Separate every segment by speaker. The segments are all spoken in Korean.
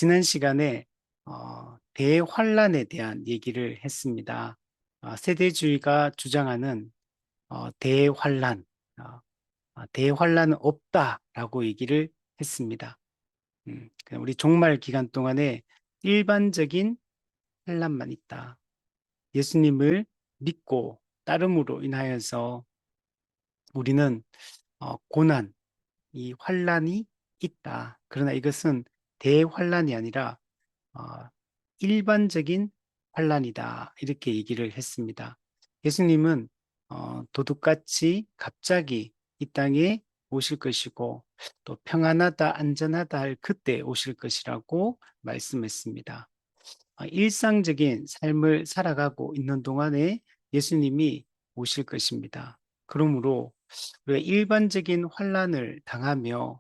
Speaker 1: 지난 시간에 대환란에 대한 얘기를 했습니다. 세대주의가 주장하는 대환란, 어, 대환란은 없다라고 얘기를 했습니다. 그냥 우리 종말 기간 동안에 일반적인 환란만 있다. 예수님을 믿고 따름으로 인하여서 우리는 고난, 이 환란이 있다. 그러나 이것은 대환란이 아니라 어, 일반적인 환란이다. 이렇게 얘기를 했습니다. 예수님은 도둑같이 갑자기 이 땅에 오실 것이고 또 평안하다, 안전하다 할 그때 오실 것이라고 말씀했습니다. 일상적인 삶을 살아가고 있는 동안에 예수님이 오실 것입니다. 그러므로 우리가 일반적인 환란을 당하며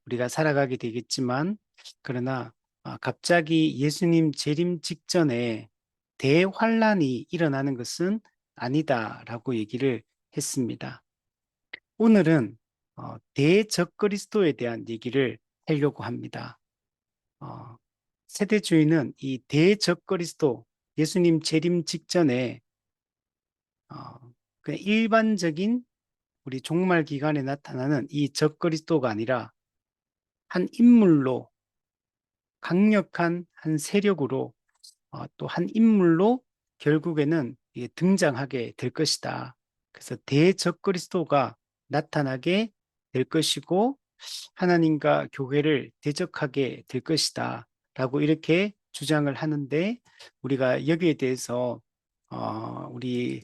Speaker 1: 우리가 살아가게 되겠지만 그러나 갑자기 예수님 재림 직전에 대환란이 일어나는 것은 아니다라고 얘기를 했습니다. 오늘은 대적그리스도에 대한 얘기를 하려고 합니다. 어, 세대주의는 이 대적그리스도 예수님 재림 직전에 어, 그냥 일반적인 우리 종말 기간에 나타나는 이 적그리스도가 아니라 한 인물로 강력한 한 세력으로 또 한 인물로 결국에는 등장하게 될 것이다. 그래서 대적그리스도가 나타나게 될 것이고 하나님과 교회를 대적하게 될 것이다. 라고 이렇게 주장을 하는데 우리가 여기에 대해서 우리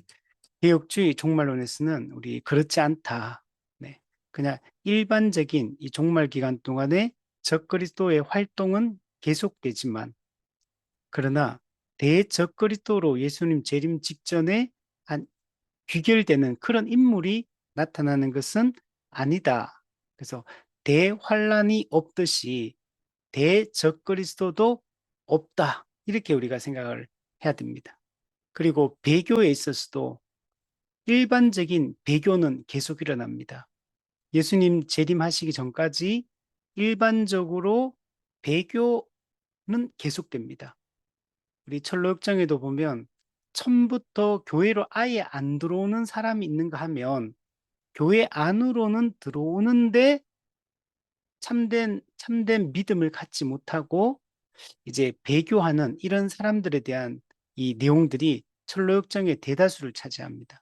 Speaker 1: 개혁주의 종말론에서는 우리 그렇지 않다. 네. 그냥 일반적인 이 종말 기간 동안에 적그리스도의 활동은 계속되지만 그러나 대적그리스도로 예수님 재림 직전에 한 귀결되는 그런 인물이 나타나는 것은 아니다. 그래서 대환란이 없듯이 대적그리스도도 없다. 이렇게 우리가 생각을 해야 됩니다. 그리고 배교에 있어서도 일반적인 배교는 계속 일어납니다. 예수님 재림하시기 전까지 일반적으로 배교는 계속됩니다. 우리 철로역정에도 보면 처음부터 교회로 아예 안 들어오는 사람이 있는가 하면 교회 안으로는 들어오는데 참된 믿음을 갖지 못하고 이제 배교하는 이런 사람들에 대한 이 내용들이 철로역정의 대다수를 차지합니다.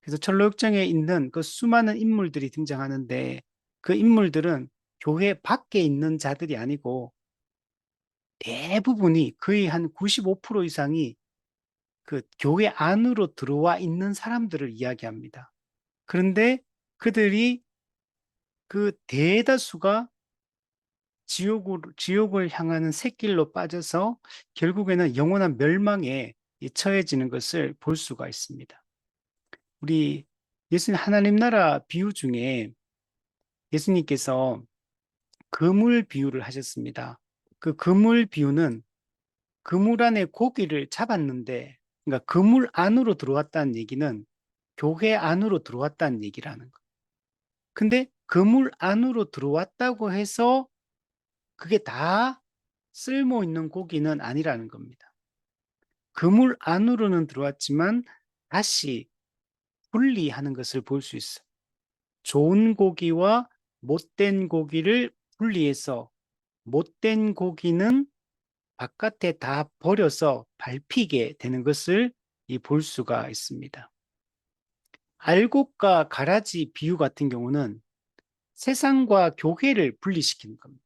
Speaker 1: 그래서 철로역정에 있는 그 수많은 인물들이 등장하는데 그 인물들은 교회 밖에 있는 자들이 아니고 대부분이 거의 한 95% 이상이 그 교회 안으로 들어와 있는 사람들을 이야기합니다. 그런데 그들이 그 대다수가 지옥을 향하는 샛길로 빠져서 결국에는 영원한 멸망에 처해지는 것을 볼 수가 있습니다. 우리 예수님 하나님 나라 비유 중에 예수님께서 그물 비유를 하셨습니다. 그 그물 비유는 그물 안에 고기를 잡았는데, 그러니까 그물 안으로 들어왔다는 얘기는 교회 안으로 들어왔다는 얘기라는 거. 근데 그물 안으로 들어왔다고 해서 그게 다 쓸모 있는 고기는 아니라는 겁니다. 그물 안으로는 들어왔지만 다시 분리하는 것을 볼 수 있어요. 좋은 고기와 못된 고기를 분리해서 못된 고기는 바깥에 다 버려서 밟히게 되는 것을 볼 수가 있습니다. 알곡과 가라지 비유 같은 경우는 세상과 교회를 분리시키는 겁니다.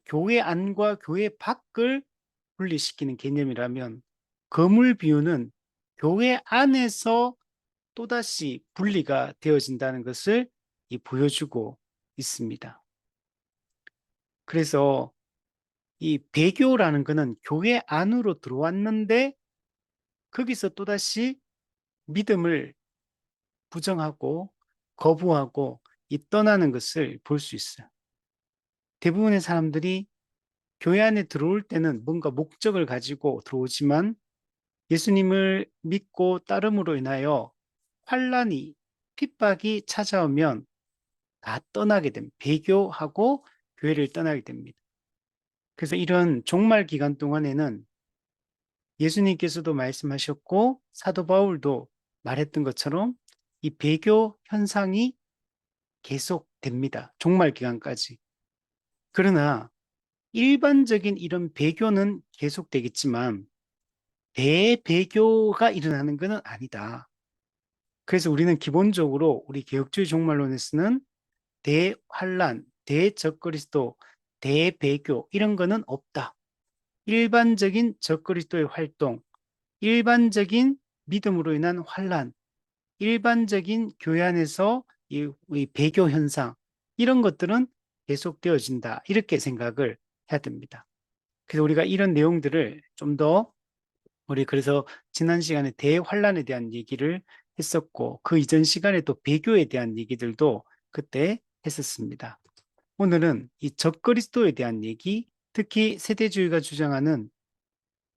Speaker 1: 교회 안과 교회 밖을 분리시키는 개념이라면 거물 비유는 교회 안에서 또다시 분리가 되어진다는 것을 보여주고 있습니다. 그래서 이 배교라는 것은 교회 안으로 들어왔는데 거기서 또다시 믿음을 부정하고 거부하고 떠나는 것을 볼 수 있어요. 대부분의 사람들이 교회 안에 들어올 때는 뭔가 목적을 가지고 들어오지만 예수님을 믿고 따름으로 인하여 환란이 핍박이 찾아오면 다 떠나게 됩니다. 배교하고 교회를 떠나게 됩니다. 그래서 이런 종말 기간 동안에는 예수님께서도 말씀하셨고 사도 바울도 말했던 것처럼 이 배교 현상이 계속됩니다. 종말 기간까지. 그러나 일반적인 이런 배교는 계속되겠지만 대배교가 일어나는 것은 아니다. 그래서 우리는 기본적으로 우리 개혁주의 종말론에서는 대환란, 대적그리스도, 대배교 이런 거는 없다. 일반적인 적그리스도의 활동, 일반적인 믿음으로 인한 환란, 일반적인 교회 안에서 이 배교 현상 이런 것들은 계속되어진다. 이렇게 생각을 해야 됩니다. 그래서 우리가 이런 내용들을 좀 더 우리 그래서 지난 시간에 대환란에 대한 얘기를 했었고 그 이전 시간에 또 배교에 대한 얘기들도 그때 했었습니다. 오늘은 이 적그리스도에 대한 얘기, 특히 세대주의가 주장하는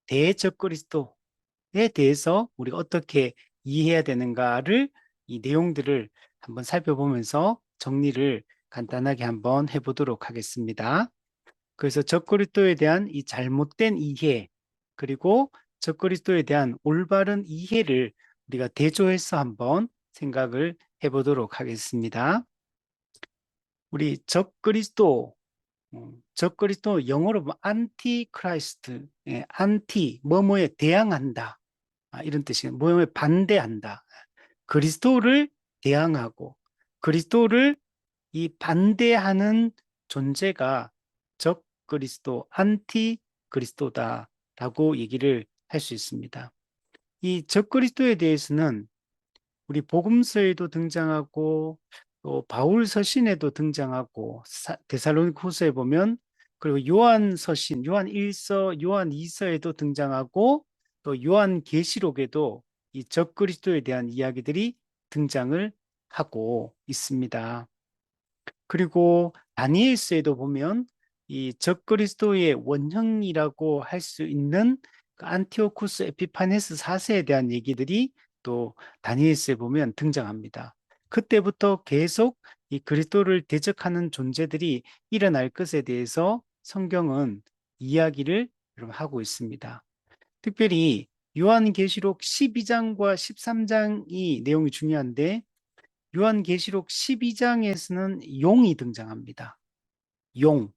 Speaker 1: 대적그리스도에 대해서 우리가 어떻게 이해해야 되는가를 이 내용들을 한번 살펴보면서 정리를 간단하게 한번 해보도록 하겠습니다. 그래서 적그리스도에 대한 이 잘못된 이해 그리고 적그리스도에 대한 올바른 이해를 우리가 대조해서 한번 생각을 해보도록 하겠습니다. 우리 적그리스도 영어로 보면 안티크라이스트, 안티 뭐뭐에 대항한다. 이런 뜻이에요. 뭐뭐에 반대한다. 그리스도를 대항하고 그리스도를 이 반대하는 존재가 적 그리스도, 안티 그리스도다라고 얘기를 할 수 있습니다. 이 적 그리스도에 대해서는 우리 복음서에도 등장하고 또 바울 서신에도 등장하고 데살로니가 후서에 보면 그리고 요한 서신, 요한 1서, 요한 2서에도 등장하고 또 요한 계시록에도 이 적 그리스도에 대한 이야기들이 등장을 하고 있습니다. 그리고 다니엘서에도 보면 이 적그리스도의 원형이라고 할 수 있는 그 안티오쿠스 에피파네스 4세에 대한 얘기들이 또 다니엘서에 보면 등장합니다. 그때부터 계속 이 그리스도를 대적하는 존재들이 일어날 것에 대해서 성경은 이야기를 하고 있습니다. 특별히 요한계시록 12장과 13장이 내용이 중요한데 요한계시록 12장에서는 용이 등장합니다. 용.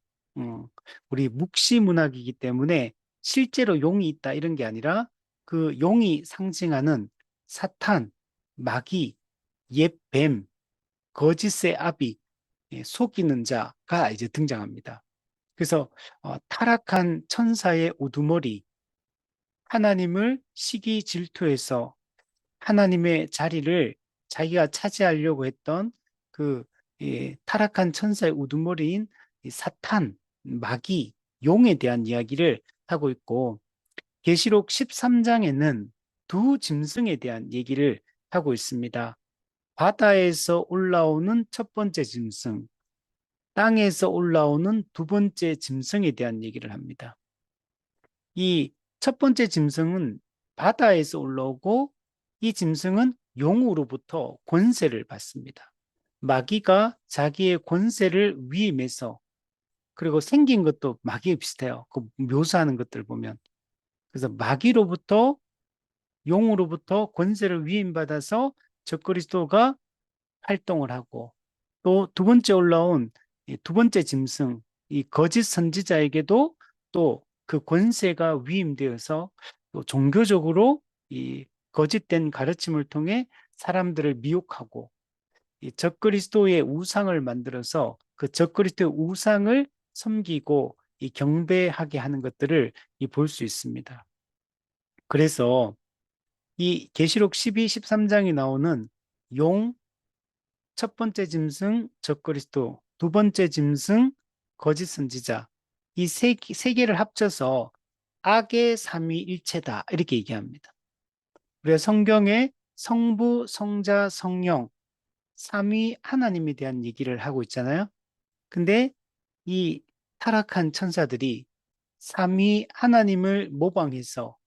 Speaker 1: 우리 묵시 문학이기 때문에 실제로 용이 있다 이런 게 아니라 그 용이 상징하는 사탄, 마귀, 옛 뱀, 거짓의 아비, 속이는 자가 이제 등장합니다. 그래서 타락한 천사의 우두머리, 하나님을 시기 질투해서 하나님의 자리를 자기가 차지하려고 했던 그 타락한 천사의 우두머리인 이 사탄, 마귀, 용에 대한 이야기를 하고 있고 계시록 13장에는 두 짐승에 대한 얘기를 하고 있습니다. 바다에서 올라오는 첫 번째 짐승, 땅에서 올라오는 두 번째 짐승에 대한 얘기를 합니다. 이 첫 번째 짐승은 바다에서 올라오고 이 짐승은 용으로부터 권세를 받습니다. 마귀가 자기의 권세를 위임해서 그리고 생긴 것도 마귀에 비슷해요. 그 묘사하는 것들 보면. 그래서 마귀로부터 용으로부터 권세를 위임받아서 적그리스도가 활동을 하고 또 두 번째 올라온 두 번째 짐승 이 거짓 선지자에게도 또 그 권세가 위임되어서 또 종교적으로 이 거짓된 가르침을 통해 사람들을 미혹하고 이 적그리스도의 우상을 만들어서 그 적그리스도의 우상을 섬기고 이 경배하게 하는 것들을 볼 수 있습니다. 그래서 이 계시록 12, 13장이 나오는 용, 첫 번째 짐승 적그리스도, 두 번째 짐승 거짓 선지자 이 세 개를 합쳐서 악의 삼위일체다 이렇게 얘기합니다. 우리가 성경에 성부, 성자, 성령 삼위 하나님에 대한 얘기를 하고 있잖아요. 근데 이 타락한 천사들이 삼위 하나님을 모방해서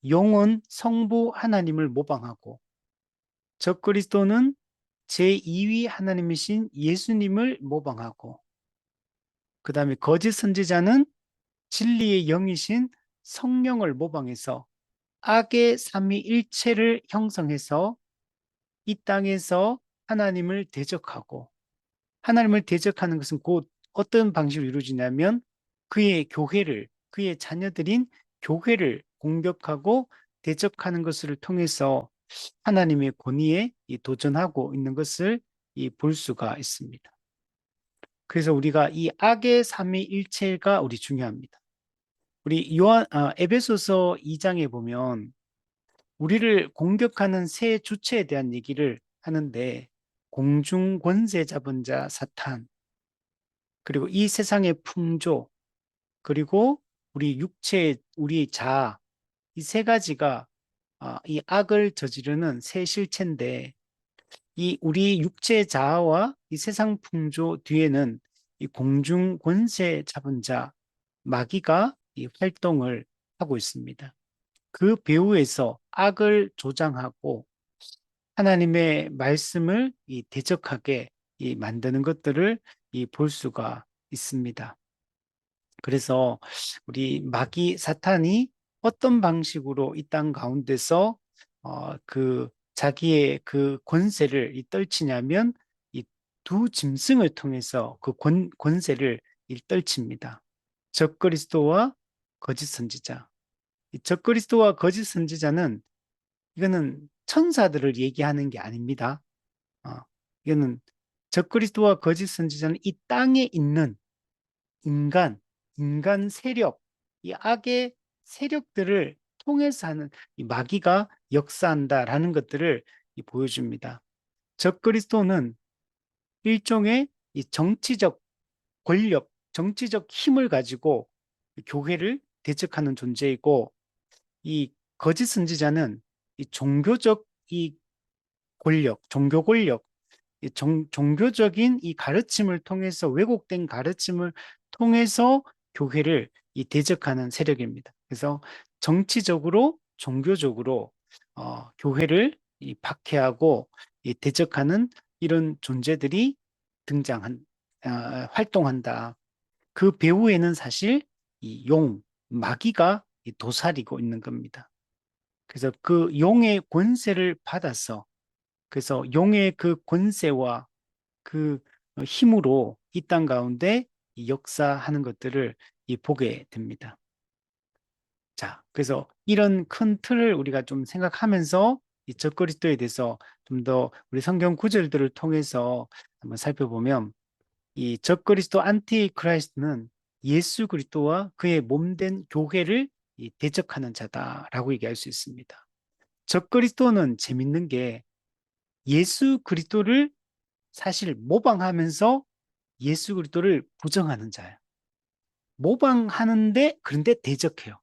Speaker 1: 용은 성부 하나님을 모방하고 적그리스도는 제2위 하나님이신 예수님을 모방하고 그 다음에 거짓 선지자는 진리의 영이신 성령을 모방해서 악의 삼위일체를 형성해서 이 땅에서 하나님을 대적하고, 하나님을 대적하는 것은 곧 어떤 방식으로 이루어지냐면 그의 교회를, 그의 자녀들인 교회를 공격하고 대적하는 것을 통해서 하나님의 권위에 도전하고 있는 것을 볼 수가 있습니다. 그래서 우리가 이 악의 삼위일체가 우리 중요합니다. 우리 에베소서 2장에 보면 우리를 공격하는 세 주체에 대한 얘기를 하는데, 공중 권세 잡은 자 사탄, 그리고 이 세상의 풍조, 그리고 우리 육체, 우리 자아, 이 세 가지가 이 악을 저지르는 세 실체인데, 이 우리 육체 자아와 이 세상 풍조 뒤에는 이 공중 권세 잡은 자 마귀가 이 활동을 하고 있습니다. 그 배후에서 악을 조장하고 하나님의 말씀을 대적하게 만드는 것들을 볼 수가 있습니다. 그래서 우리 마귀 사탄이 어떤 방식으로 이 땅 가운데서 그 자기의 그 권세를 떨치냐면 이 두 짐승을 통해서 그 권세를 떨칩니다. 적그리스도와 거짓 선지자. 이 적그리스도와 거짓 선지자는 이거는 천사들을 얘기하는 게 아닙니다. 어, 이거는 적그리스도와 거짓 선지자는 이 땅에 있는 인간, 인간 세력, 이 악의 세력들을 통해서 하는 이 마귀가 역사한다라는 것들을 보여줍니다. 적그리스도는 일종의 이 정치적 권력, 정치적 힘을 가지고 교회를 대적하는 존재이고, 이 거짓 선지자는 이 종교적 이 권력, 종교 권력, 종교적인 이 가르침을 통해서, 왜곡된 가르침을 통해서 교회를 대적하는 세력입니다. 그래서 정치적으로, 종교적으로 교회를 박해하고 대적하는 이런 존재들이 활동한다. 그 배후에는 사실 이 마귀가 도사리고 있는 겁니다. 그래서 그 용의 권세를 받아서, 그래서 용의 그 권세와 그 힘으로 이 땅 가운데 역사하는 것들을 보게 됩니다. 자, 그래서 이런 큰 틀을 우리가 좀 생각하면서 이 적그리스도에 대해서 좀 더 우리 성경 구절들을 통해서 한번 살펴보면, 이 적그리스도 안티크라이스트는 예수 그리스도와 그의 몸된 교회를 대적하는 자다라고 얘기할 수 있습니다. 적그리스도는 재밌는 게 예수 그리스도를 사실 모방하면서 예수 그리스도를 부정하는 자예요. 모방하는데 그런데 대적해요.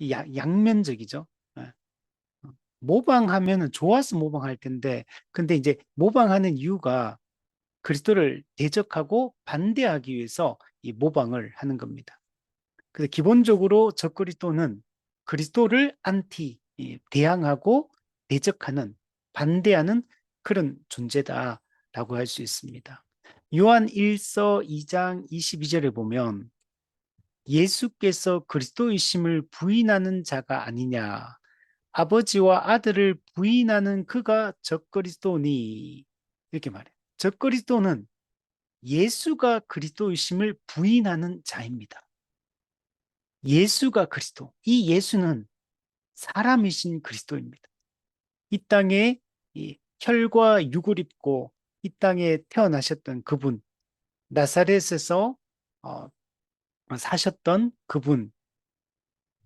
Speaker 1: 양면적이죠. 예. 모방하면은 좋아서 모방할 텐데, 근데 이제 모방하는 이유가 그리스도를 대적하고 반대하기 위해서 이 모방을 하는 겁니다. 그래서 기본적으로 적그리스도는 그리스도를 대항하고 대적하는, 반대하는 그런 존재다라고 할 수 있습니다. 요한 1서 2장 22절에 보면 예수께서 그리스도이심을 부인하는 자가 아니냐, 아버지와 아들을 부인하는 그가 적그리스도니, 이렇게 말해요. 적그리스도는 예수가 그리스도이심을 부인하는 자입니다. 예수가 그리스도, 이 예수는 사람이신 그리스도입니다. 이 땅에 이 혈과 육을 입고 이 땅에 태어나셨던 그분, 나사렛에서 사셨던 그분,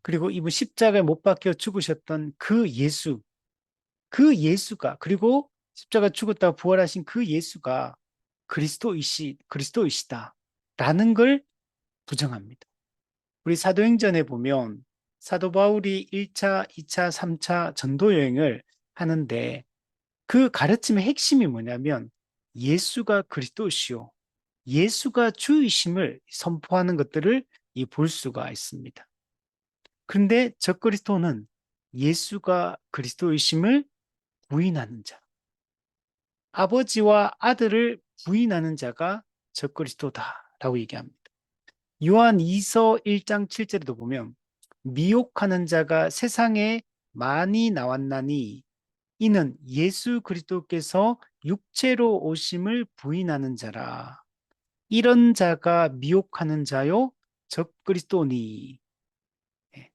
Speaker 1: 그리고 이분 십자가에 못 박혀 죽으셨던 그 예수, 그 예수가, 그리고 십자가 죽었다가 부활하신 그 예수가 그리스도이시다라는 걸 부정합니다. 우리 사도행전에 보면 사도 바울이 1차, 2차, 3차 전도 여행을 하는데 그 가르침의 핵심이 뭐냐면 예수가 그리스도시요, 예수가 주이심을 선포하는 것들을 볼 수가 있습니다. 그런데 적그리스도는 예수가 그리스도이심을 부인하는 자, 아버지와 아들을 부인하는 자가 적그리스도다라고 얘기합니다. 요한 2서 1장 7절에도 보면 미혹하는 자가 세상에 많이 나왔나니 이는 예수 그리스도께서 육체로 오심을 부인하는 자라. 이런 자가 미혹하는 자요 적그리스도니. 예.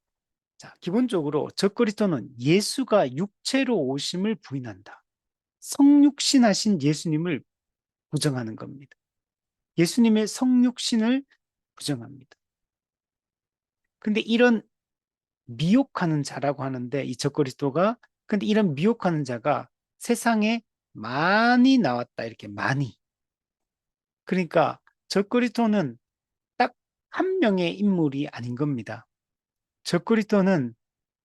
Speaker 1: 자, 기본적으로 적그리스도는 예수가 육체로 오심을 부인한다. 성육신하신 예수님을 부정하는 겁니다. 예수님의 성육신을 부정합니다. 근데 이런 미혹하는 자라고 하는데 이 적그리스도가 근데 이런 미혹하는 자가 세상에 많이 나왔다. 이렇게 많이. 그러니까 적그리스도는 딱 한 명의 인물이 아닌 겁니다. 적그리스도는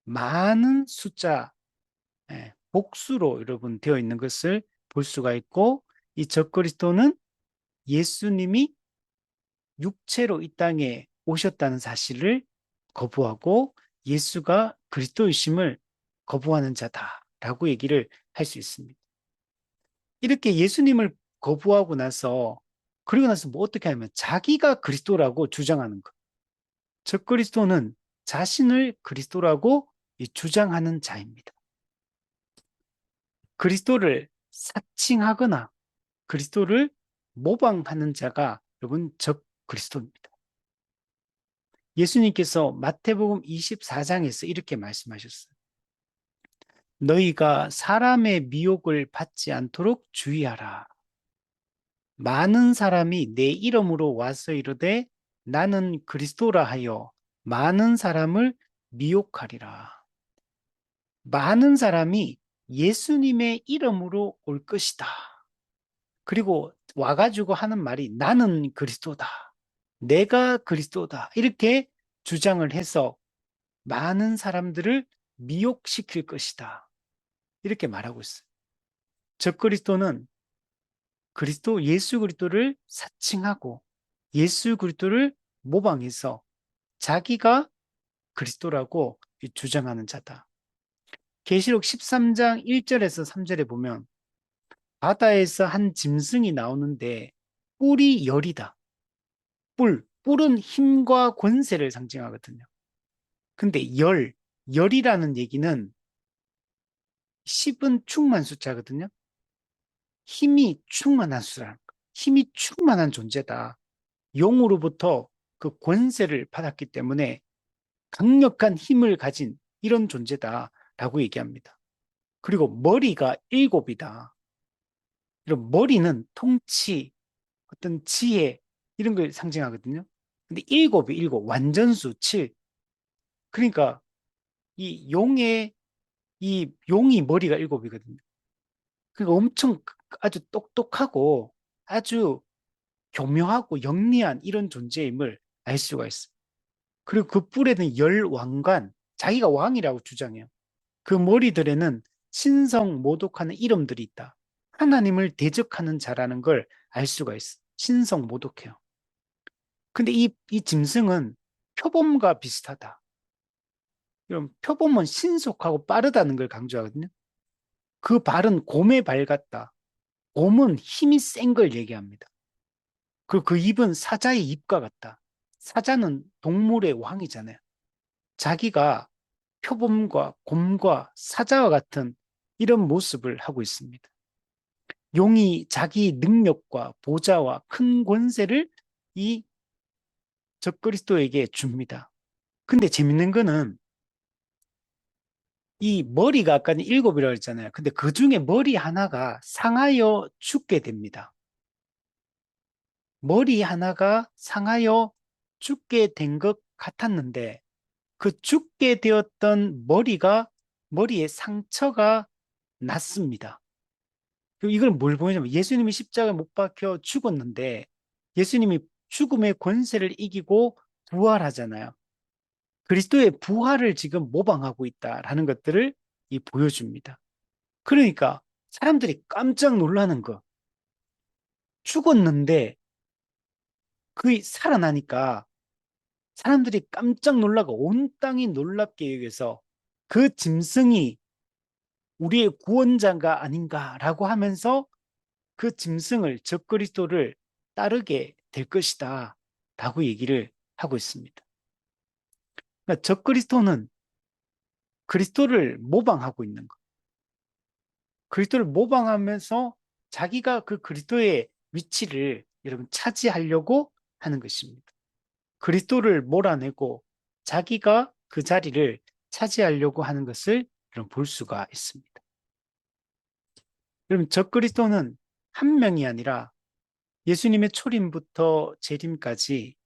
Speaker 1: 많은 숫자, 복수로 여러분 되어 있는 것을 볼 수가 있고 이 적그리스도는 예수님이 육체로 이 땅에 오셨다는 사실을 거부하고 예수가 그리스도이심을 거부하는 자다라고 얘기를 할 수 있습니다. 이렇게 예수님을 거부하고 나서 그리고 나서 뭐 어떻게 하면 자기가 그리스도라고 주장하는 것. 적그리스도는 자신을 그리스도라고 주장하는 자입니다. 그리스도를 사칭하거나 그리스도를 모방하는 자가 여러분 적그리스도입니다. 예수님께서 마태복음 24장에서 이렇게 말씀하셨어요. 너희가 사람의 미혹을 받지 않도록 주의하라. 많은 사람이 내 이름으로 와서 이르되 나는 그리스도라 하여 많은 사람을 미혹하리라. 많은 사람이 예수님의 이름으로 올 것이다. 그리고 와가지고 하는 말이 나는 그리스도다. 내가 그리스도다. 이렇게 주장을 해서 많은 사람들을 미혹시킬 것이다. 이렇게 말하고 있어요. 적그리스도는 그리스도 예수 그리스도를 사칭하고 예수 그리스도를 모방해서 자기가 그리스도라고 주장하는 자다. 계시록 13장 1절에서 3절에 보면 바다에서 한 짐승이 나오는데 뿔이 열이다. 뿔은 힘과 권세를 상징하거든요. 근데 열이라는 얘기는 10은 충만 숫자거든요. 힘이 충만한 숫자라는 거. 힘이 충만한 존재다. 용으로부터 그 권세를 받았기 때문에 강력한 힘을 가진 이런 존재다라고 얘기합니다. 그리고 머리가 7이다. 이런 머리는 통치, 어떤 지혜 이런 걸 상징하거든요. 근데 7이 7, 완전수 7. 그러니까 이 용이 머리가 7이거든요. 그러니까 엄청 아주 똑똑하고 아주 교묘하고 영리한 이런 존재임을 알 수가 있어요. 그리고 그 뿔에는 왕관, 자기가 왕이라고 주장해요. 그 머리들에는 신성 모독하는 이름들이 있다. 하나님을 대적하는 자라는 걸 알 수가 있어. 신성 모독해요. 근데 이 짐승은 표범과 비슷하다. 그럼 표범은 신속하고 빠르다는 걸 강조하거든요. 그 발은 곰의 발 같다. 곰은 힘이 센 걸 얘기합니다. 그리고 그 입은 사자의 입과 같다. 사자는 동물의 왕이잖아요. 자기가 표범과 곰과 사자와 같은 이런 모습을 하고 있습니다. 용이 자기 능력과 보좌와 큰 권세를 이 적그리스도에게 줍니다. 근데 재밌는 거는 이 머리가 아까는 7이라고 했잖아요. 근데 그 중에 머리 하나가 상하여 죽게 됩니다. 머리 하나가 상하여 죽게 된 것 같았는데 그 죽게 되었던 머리에 상처가 났습니다. 이걸 뭘 보여주냐면 예수님이 십자가에 못 박혀 죽었는데 예수님이 죽음의 권세를 이기고 부활하잖아요. 그리스도의 부활을 지금 모방하고 있다라는 것들을 보여줍니다. 그러니까 사람들이 깜짝 놀라는 거. 죽었는데 그 살아나니까 사람들이 깜짝 놀라고 온 땅이 놀랍게 여겨서 그 짐승이 우리의 구원자가 아닌가라고 하면서 그 짐승을 적그리스도를 따르게 될 것이다 라고 얘기를 하고 있습니다. 그러니까 적그리스도는 그리스도를 모방하고 있는 것. 그리스도를 모방하면서 자기가 그 그리스도의 위치를 여러분 차지하려고 하는 것입니다. 그리스도를 몰아내고 자기가 그 자리를 차지하려고 하는 것을 여러분 볼 수가 있습니다. 여러분 적그리스도는 한 명이 아니라 예수님의 초림부터 재림까지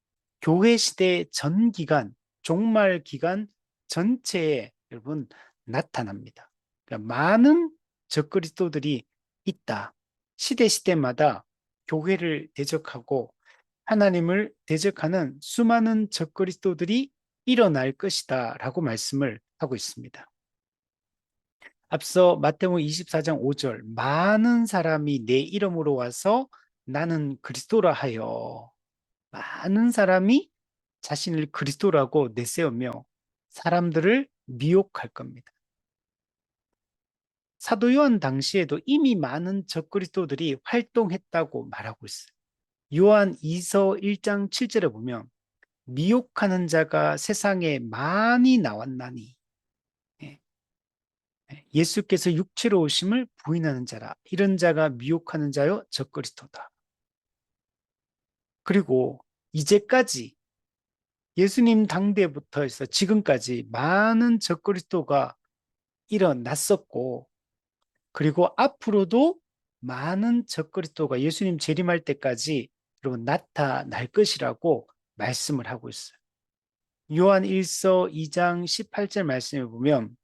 Speaker 1: 교회 시대 전 기간, 종말 기간 전체에 여러분 나타납니다. 그러니까 많은 적그리스도들이 있다. 시대 시대마다 교회를 대적하고 하나님을 대적하는 수많은 적그리스도들이 일어날 것이다라고 말씀을 하고 있습니다. 앞서 마태복음 24장 5절 많은 사람이 내 이름으로 와서 나는 그리스도라 하여 많은 사람이 자신을 그리스도라고 내세우며 사람들을 미혹할 겁니다. 사도 요한 당시에도 이미 많은 적그리스도들이 활동했다고 말하고 있어요. 요한 2서 1장 7절에 보면 미혹하는 자가 세상에 많이 나왔나니 예, 예수께서 육체로 오심을 부인하는 자라 이런 자가 미혹하는 자요 적그리스도다. 그리고 이제까지 예수님 당대부터 해서 지금까지 많은 적그리스도가 일어났었고 그리고 앞으로도 많은 적그리스도가 예수님 재림할 때까지 여러분 나타날 것이라고 말씀을 하고 있어요. 요한 1서 2장 18절 말씀을 보면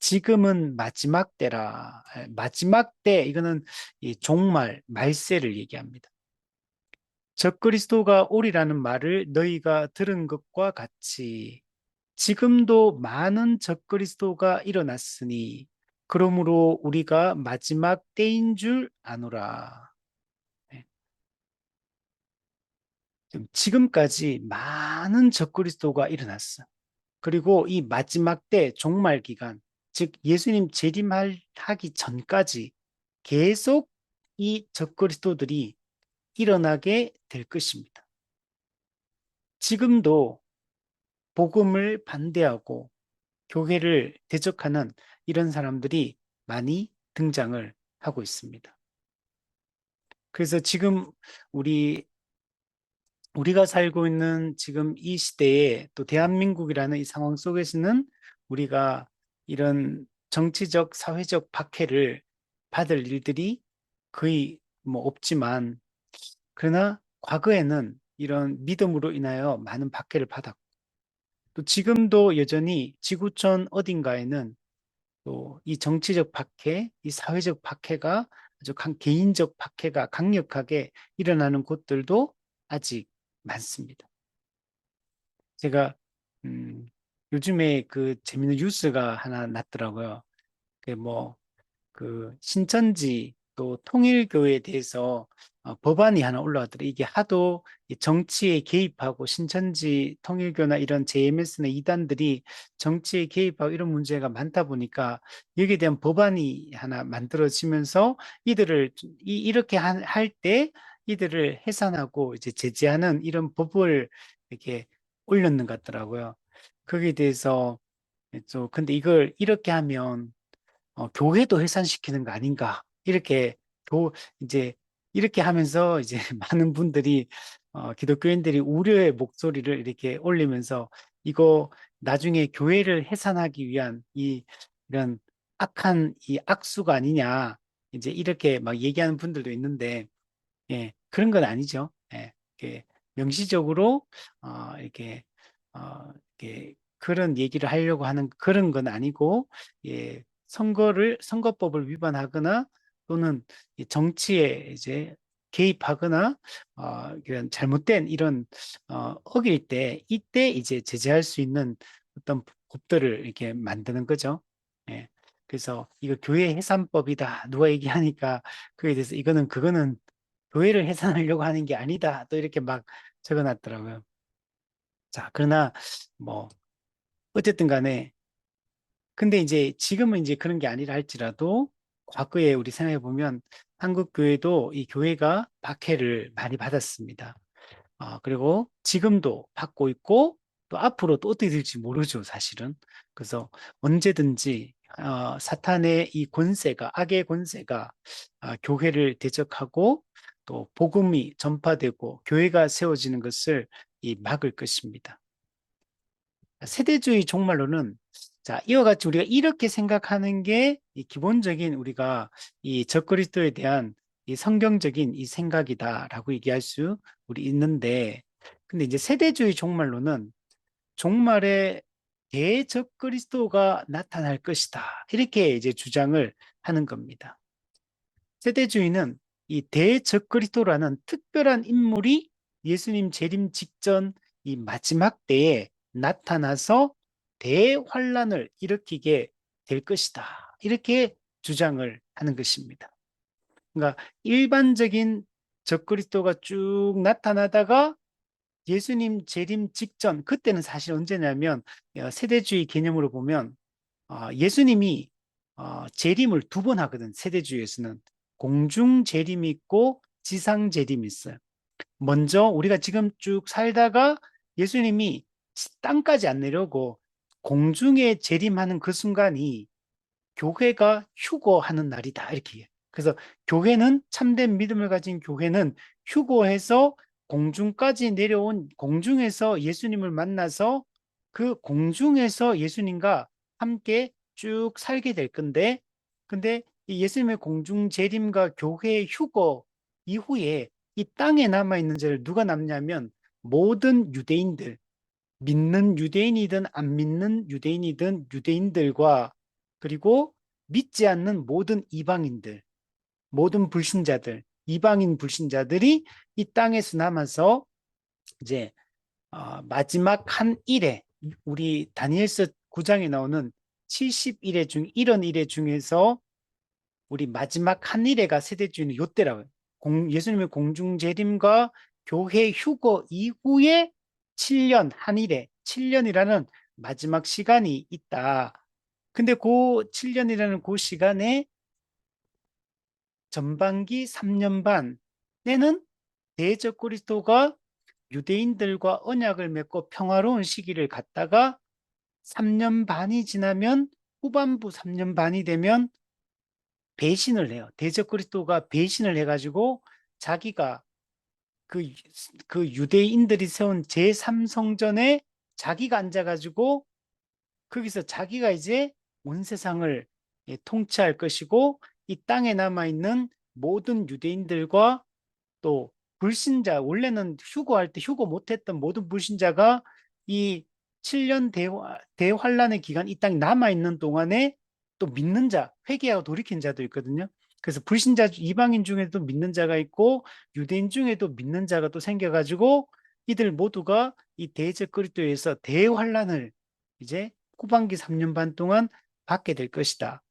Speaker 1: 지금은 마지막 때라. 마지막 때 이거는 이 종말 말세를 얘기합니다. 적그리스도가 오리라는 말을 너희가 들은 것과 같이 지금도 많은 적그리스도가 일어났으니 그러므로 우리가 마지막 때인 줄 아노라. 네. 지금까지 많은 적그리스도가 일어났어. 그리고 이 마지막 때 종말 기간, 즉 예수님 재림하기 전까지 계속 이 적그리스도들이 일어나게 될 것입니다. 지금도 복음을 반대하고 교회를 대적하는 이런 사람들이 많이 등장을 하고 있습니다. 그래서 지금 우리가 살고 있는 지금 이 시대에 또 대한민국이라는 이 상황 속에서는 우리가 이런 정치적, 사회적 박해를 받을 일들이 거의 뭐 없지만 그러나 과거에는 이런 믿음으로 인하여 많은 박해를 받았고 또 지금도 여전히 지구촌 어딘가에는 또 이 정치적 박해, 이 사회적 박해가 아주 개인적 박해가 강력하게 일어나는 곳들도 아직 많습니다. 제가 요즘에 그 재밌는 뉴스가 하나 났더라고요. 그 신천지 또 통일교에 대해서 법안이 하나 올라왔더라고요. 이게 하도 정치에 개입하고 신천지 통일교나 이런 JMS나 이단들이 정치에 개입하고 이런 문제가 많다 보니까 여기에 대한 법안이 하나 만들어지면서 이렇게 할 때 이들을 해산하고 이제 제재하는 이런 법을 이렇게 올렸는 것 같더라고요. 거기에 대해서 근데 이걸 이렇게 하면 교회도 해산시키는 거 아닌가 이렇게 이제 이렇게 하면서 이제 많은 분들이 기독교인들이 우려의 목소리를 이렇게 올리면서 이거 나중에 교회를 해산하기 위한 이런 악한 이 악수가 아니냐 이제 이렇게 막 얘기하는 분들도 있는데 예, 그런 건 아니죠. 예, 이렇게 명시적으로 이렇게 이렇게 그런 얘기를 하려고 하는 그런 건 아니고 예, 선거법을 위반하거나 또는 정치에 이제 개입하거나 이런 잘못된 이런 어길 때 이때 이제 제재할 수 있는 어떤 법들을 이렇게 만드는 거죠. 예. 그래서 이거 교회 해산법이다 누가 얘기하니까 그에 대해서 이거는 그거는 교회를 해산하려고 하는 게 아니다. 또 이렇게 막 적어놨더라고요. 자, 그러나 뭐 어쨌든 간에 근데 이제 지금은 이제 그런 게 아니라 할지라도 과거에 우리 생각해 보면 한국 교회도 이 교회가 박해를 많이 받았습니다. 그리고 지금도 받고 있고 또 앞으로 또 어떻게 될지 모르죠, 사실은. 그래서 언제든지 사탄의 이 권세가, 악의 권세가 교회를 대적하고 또 복음이 전파되고 교회가 세워지는 것을 막을 것입니다. 세대주의 종말론은 자, 이와 같이 우리가 이렇게 생각하는 게 이 기본적인 우리가 이 적그리스도에 대한 이 성경적인 이 생각이다라고 얘기할 수 우리 있는데, 근데 이제 세대주의 종말론은 종말에 대적그리스도가 나타날 것이다. 이렇게 이제 주장을 하는 겁니다. 세대주의는 이 대적그리스도라는 특별한 인물이 예수님 재림 직전 이 마지막 때에 나타나서 대환란을 일으키게 될 것이다. 이렇게 주장을 하는 것입니다. 그러니까 일반적인 적그리스도가 쭉 나타나다가 예수님 재림 직전, 그때는 사실 언제냐면 세대주의 개념으로 보면 예수님이 재림을 두 번 하거든. 세대주의에서는 공중 재림이 있고 지상 재림이 있어요. 먼저 우리가 지금 쭉 살다가 예수님이 땅까지 안 내려오고 공중에 재림하는 그 순간이 교회가 휴거하는 날이다. 이렇게 해요. 그래서 교회는 참된 믿음을 가진 교회는 휴거해서 공중까지 내려온 공중에서 예수님을 만나서 그 공중에서 예수님과 함께 쭉 살게 될 건데, 근데 이 예수님의 공중 재림과 교회의 휴거 이후에 이 땅에 남아 있는 자를 누가 남냐면 모든 유대인들, 믿는 유대인이든 안 믿는 유대인이든 유대인들과 그리고 믿지 않는 모든 이방인들, 모든 불신자들, 이방인 불신자들이 이 땅에서 남아서 이제 마지막 한 일에 우리 다니엘서 9장에 나오는 70일의 중 이런 일의 중에서 우리 마지막 한 일회가 세대주의는 요때라고요. 예수님의 공중 재림과 교회 휴거 이후에 7년 한 일회, 7년이라는 마지막 시간이 있다. 근데 그 7년이라는 그 시간에 전반기 3년 반에는 대적 그리스도가 유대인들과 언약을 맺고 평화로운 시기를 갖다가 3년 반이 지나면 후반부 3년 반이 되면 배신을 해요. 대적 그리스도가 배신을 해가지고 자기가 그, 그 유대인들이 세운 제3성전에 자기가 앉아가지고 거기서 자기가 이제 온 세상을 통치할 것이고 이 땅에 남아있는 모든 유대인들과 또 불신자, 원래는 휴거할 때 휴거 못했던 모든 불신자가 이 7년 대환란의 기간 이 땅에 남아있는 동안에 또 믿는 자, 회개하고 돌이킨 자도 있거든요. 그래서 불신자, 이방인 중에도 믿는 자가 있고 유대인 중에도 믿는 자가 또 생겨가지고 이들 모두가 이 대적 그리스도에서 대환란을 이제 후반기 3년 반 동안 받게 될 것이다.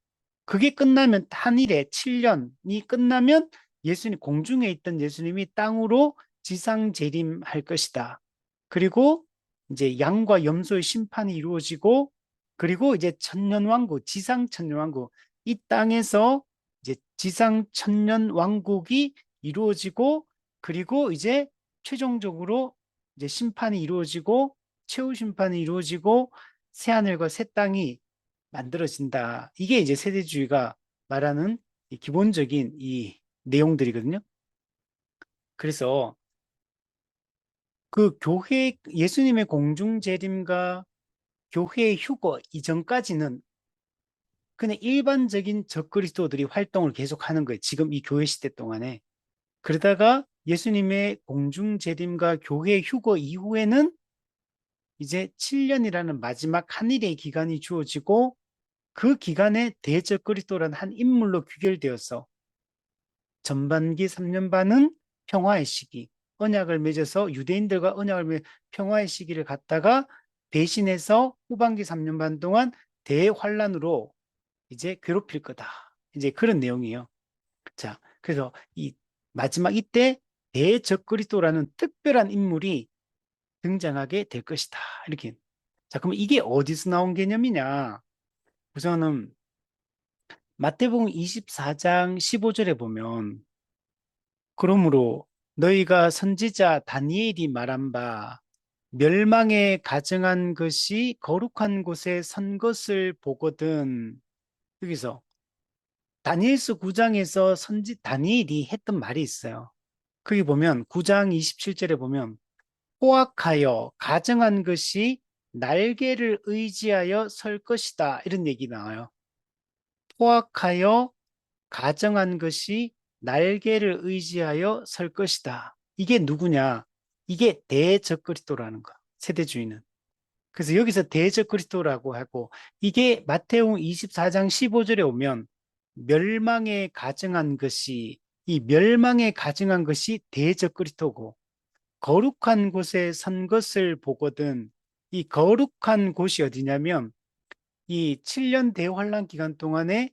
Speaker 1: 그게 끝나면 한일에 7년이 끝나면 예수님 공중에 있던 예수님이 땅으로 지상 재림할 것이다. 그리고 이제 양과 염소의 심판이 이루어지고 그리고 이제 천년왕국, 지상 천년왕국 이 땅에서 이제 지상 천년왕국이 이루어지고 그리고 이제 최종적으로 이제 심판이 이루어지고 최후 심판이 이루어지고 새 하늘과 새 땅이 만들어진다. 이게 이제 세대주의가 말하는 이 기본적인 이 내용들이거든요. 그래서 그 교회, 예수님의 공중 재림과 교회의 휴거 이전까지는 그냥 일반적인 적그리스도들이 활동을 계속하는 거예요. 지금 이 교회 시대 동안에. 그러다가 예수님의 공중 재림과 교회 휴거 이후에는 이제 7년이라는 마지막 한일의 기간이 주어지고 그 기간에 대적그리스도라는 한 인물로 귀결되어서 전반기 3년 반은 평화의 시기, 언약을 맺어서 유대인들과 언약을 맺어 평화의 시기를 갖다가 배신해서 후반기 3년 반 동안 대환란으로 이제 괴롭힐 거다. 이제 그런 내용이에요. 자, 그래서 이 마지막 이때 대적그리스도라는 특별한 인물이 등장하게 될 것이다. 이렇게. 자, 그럼 이게 어디서 나온 개념이냐? 우선은 마태복음 24장 15절에 보면 그러므로 너희가 선지자 다니엘이 말한 바 멸망에 가증한 것이 거룩한 곳에 선 것을 보거든. 여기서 다니엘서 9장에서 선지 다니엘이 했던 말이 있어요. 거기 보면 9장 27절에 보면 포악하여 가증한 것이 날개를 의지하여 설 것이다. 이런 얘기 나와요. 포악하여 가정한 것이 날개를 의지하여 설 것이다. 이게 누구냐? 이게 대적그리스도라는 거. 세대주의는. 그래서 여기서 대적그리스도라고 하고 이게 마태복음 24장 15절에 오면 멸망에 가증한 것이 이 멸망에 가증한 것이 대적그리스도고 거룩한 곳에 선 것을 보거든 이 거룩한 곳이 어디냐면 이 7년 대환란 기간 동안에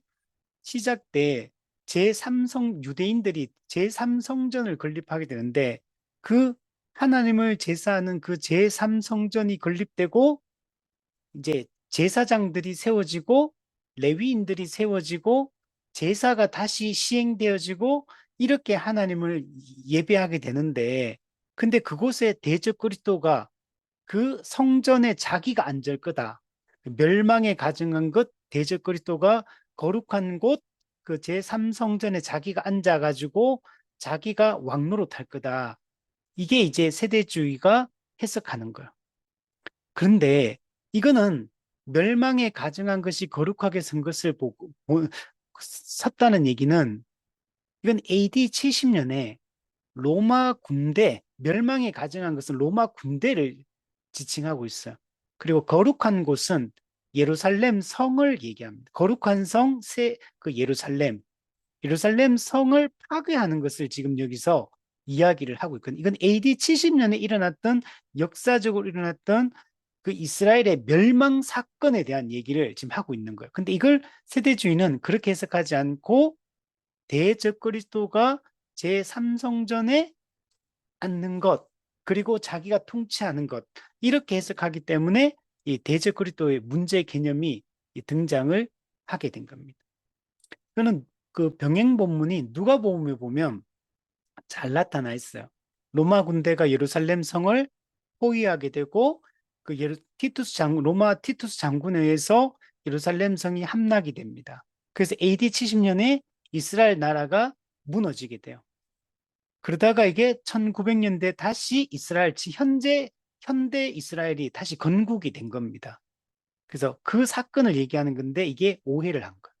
Speaker 1: 시작 때 제3성 유대인들이 제3성전을 건립하게 되는데 그 하나님을 제사하는 그 제3성전이 건립되고 이제 제사장들이 세워지고 레위인들이 세워지고 제사가 다시 시행되어지고 이렇게 하나님을 예배하게 되는데 근데 그곳에 대적 그리스도가 그 성전에 자기가 앉을 거다. 멸망에 가증한 것 대적 그리스도가 거룩한 곳 그 제3성전에 자기가 앉아가지고 자기가 왕노릇 할 거다. 이게 이제 세대주의가 해석하는 거예요. 그런데 이거는 멸망에 가증한 것이 거룩하게 선 것을 보고 섰다는 얘기는 이건 AD 70년에 로마 군대, 멸망에 가증한 것은 로마 군대를 지칭하고 있어요. 그리고 거룩한 곳은 예루살렘 성을 얘기합니다. 거룩한 성, 그 예루살렘 성을 파괴하는 것을 지금 여기서 이야기를 하고 있거든요. 이건 AD 70년에 일어났던 역사적으로 일어났던 그 이스라엘의 멸망 사건에 대한 얘기를 지금 하고 있는 거예요. 근데 이걸 세대주의는 그렇게 해석하지 않고 대적 그리스도가 제3성전에 앉는 것, 그리고 자기가 통치하는 것, 이렇게 해석하기 때문에 이 대적 그리스도의 문제 개념이 등장을 하게 된 겁니다. 저는 그 병행 본문이 누가복음에 보면 잘 나타나 있어요. 로마 군대가 예루살렘 성을 포위하게 되고 그 로마 티투스 장군에 의해서 예루살렘 성이 함락이 됩니다. 그래서 AD 70년에 이스라엘 나라가 무너지게 돼요. 그러다가 이게 1900년대 다시 현대 이스라엘이 다시 건국이 된 겁니다. 그래서 그 사건을 얘기하는 건데 이게 오해를 한 거예요.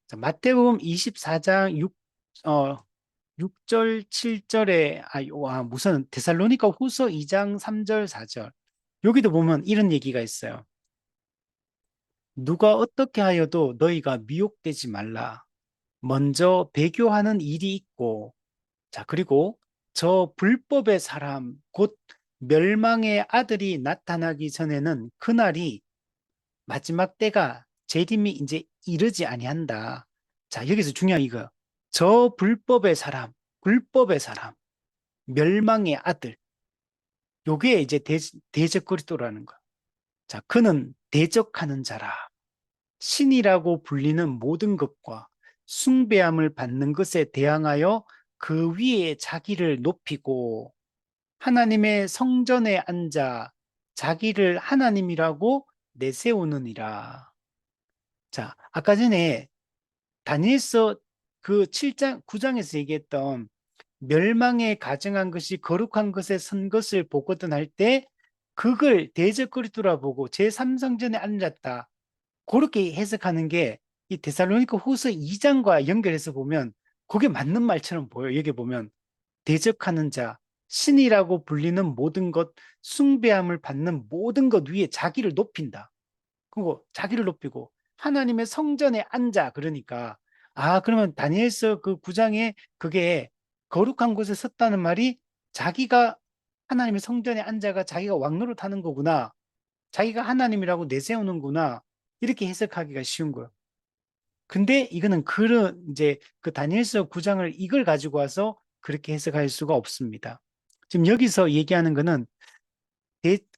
Speaker 1: 자, 마태복음 24장 6절 7절에 무슨 데살로니가 후서 2장 3절 4절 여기도 보면 이런 얘기가 있어요. 누가 어떻게 하여도 너희가 미혹되지 말라. 먼저 배교하는 일이 있고 자, 그리고 저 불법의 사람, 곧 멸망의 아들이 나타나기 전에는 그날이 마지막 때가 재림이 이제 이르지 아니한다. 자, 여기서 중요한 이거. 저 불법의 사람, 멸망의 아들. 요게 이제 대적 그리스도라는 거. 자, 그는 대적하는 자라. 신이라고 불리는 모든 것과 숭배함을 받는 것에 대항하여 그 위에 자기를 높이고 하나님의 성전에 앉아 자기를 하나님이라고 내세우느니라. 자, 아까 전에 다니엘서 그 7장, 9장에서 얘기했던 멸망에 가증한 것이 거룩한 것에 선 것을 보거든 할 때 그걸 대적 그리스도라 보고 제3성전에 앉았다. 그렇게 해석하는 게 이 데살로니가 후서 2장과 연결해서 보면 그게 맞는 말처럼 보여요. 여기 보면 대적하는 자, 신이라고 불리는 모든 것, 숭배함을 받는 모든 것 위에 자기를 높인다. 그리고 자기를 높이고 하나님의 성전에 앉아. 그러니까 그러면 다니엘서 그 9장에 그게 거룩한 곳에 섰다는 말이 자기가 하나님의 성전에 앉아가 자기가 왕노릇 하는 거구나. 자기가 하나님이라고 내세우는구나. 이렇게 해석하기가 쉬운 거예요. 근데 이거는 그런 이제 그 다니엘서 9장을 이걸 가지고 와서 그렇게 해석할 수가 없습니다. 지금 여기서 얘기하는 거는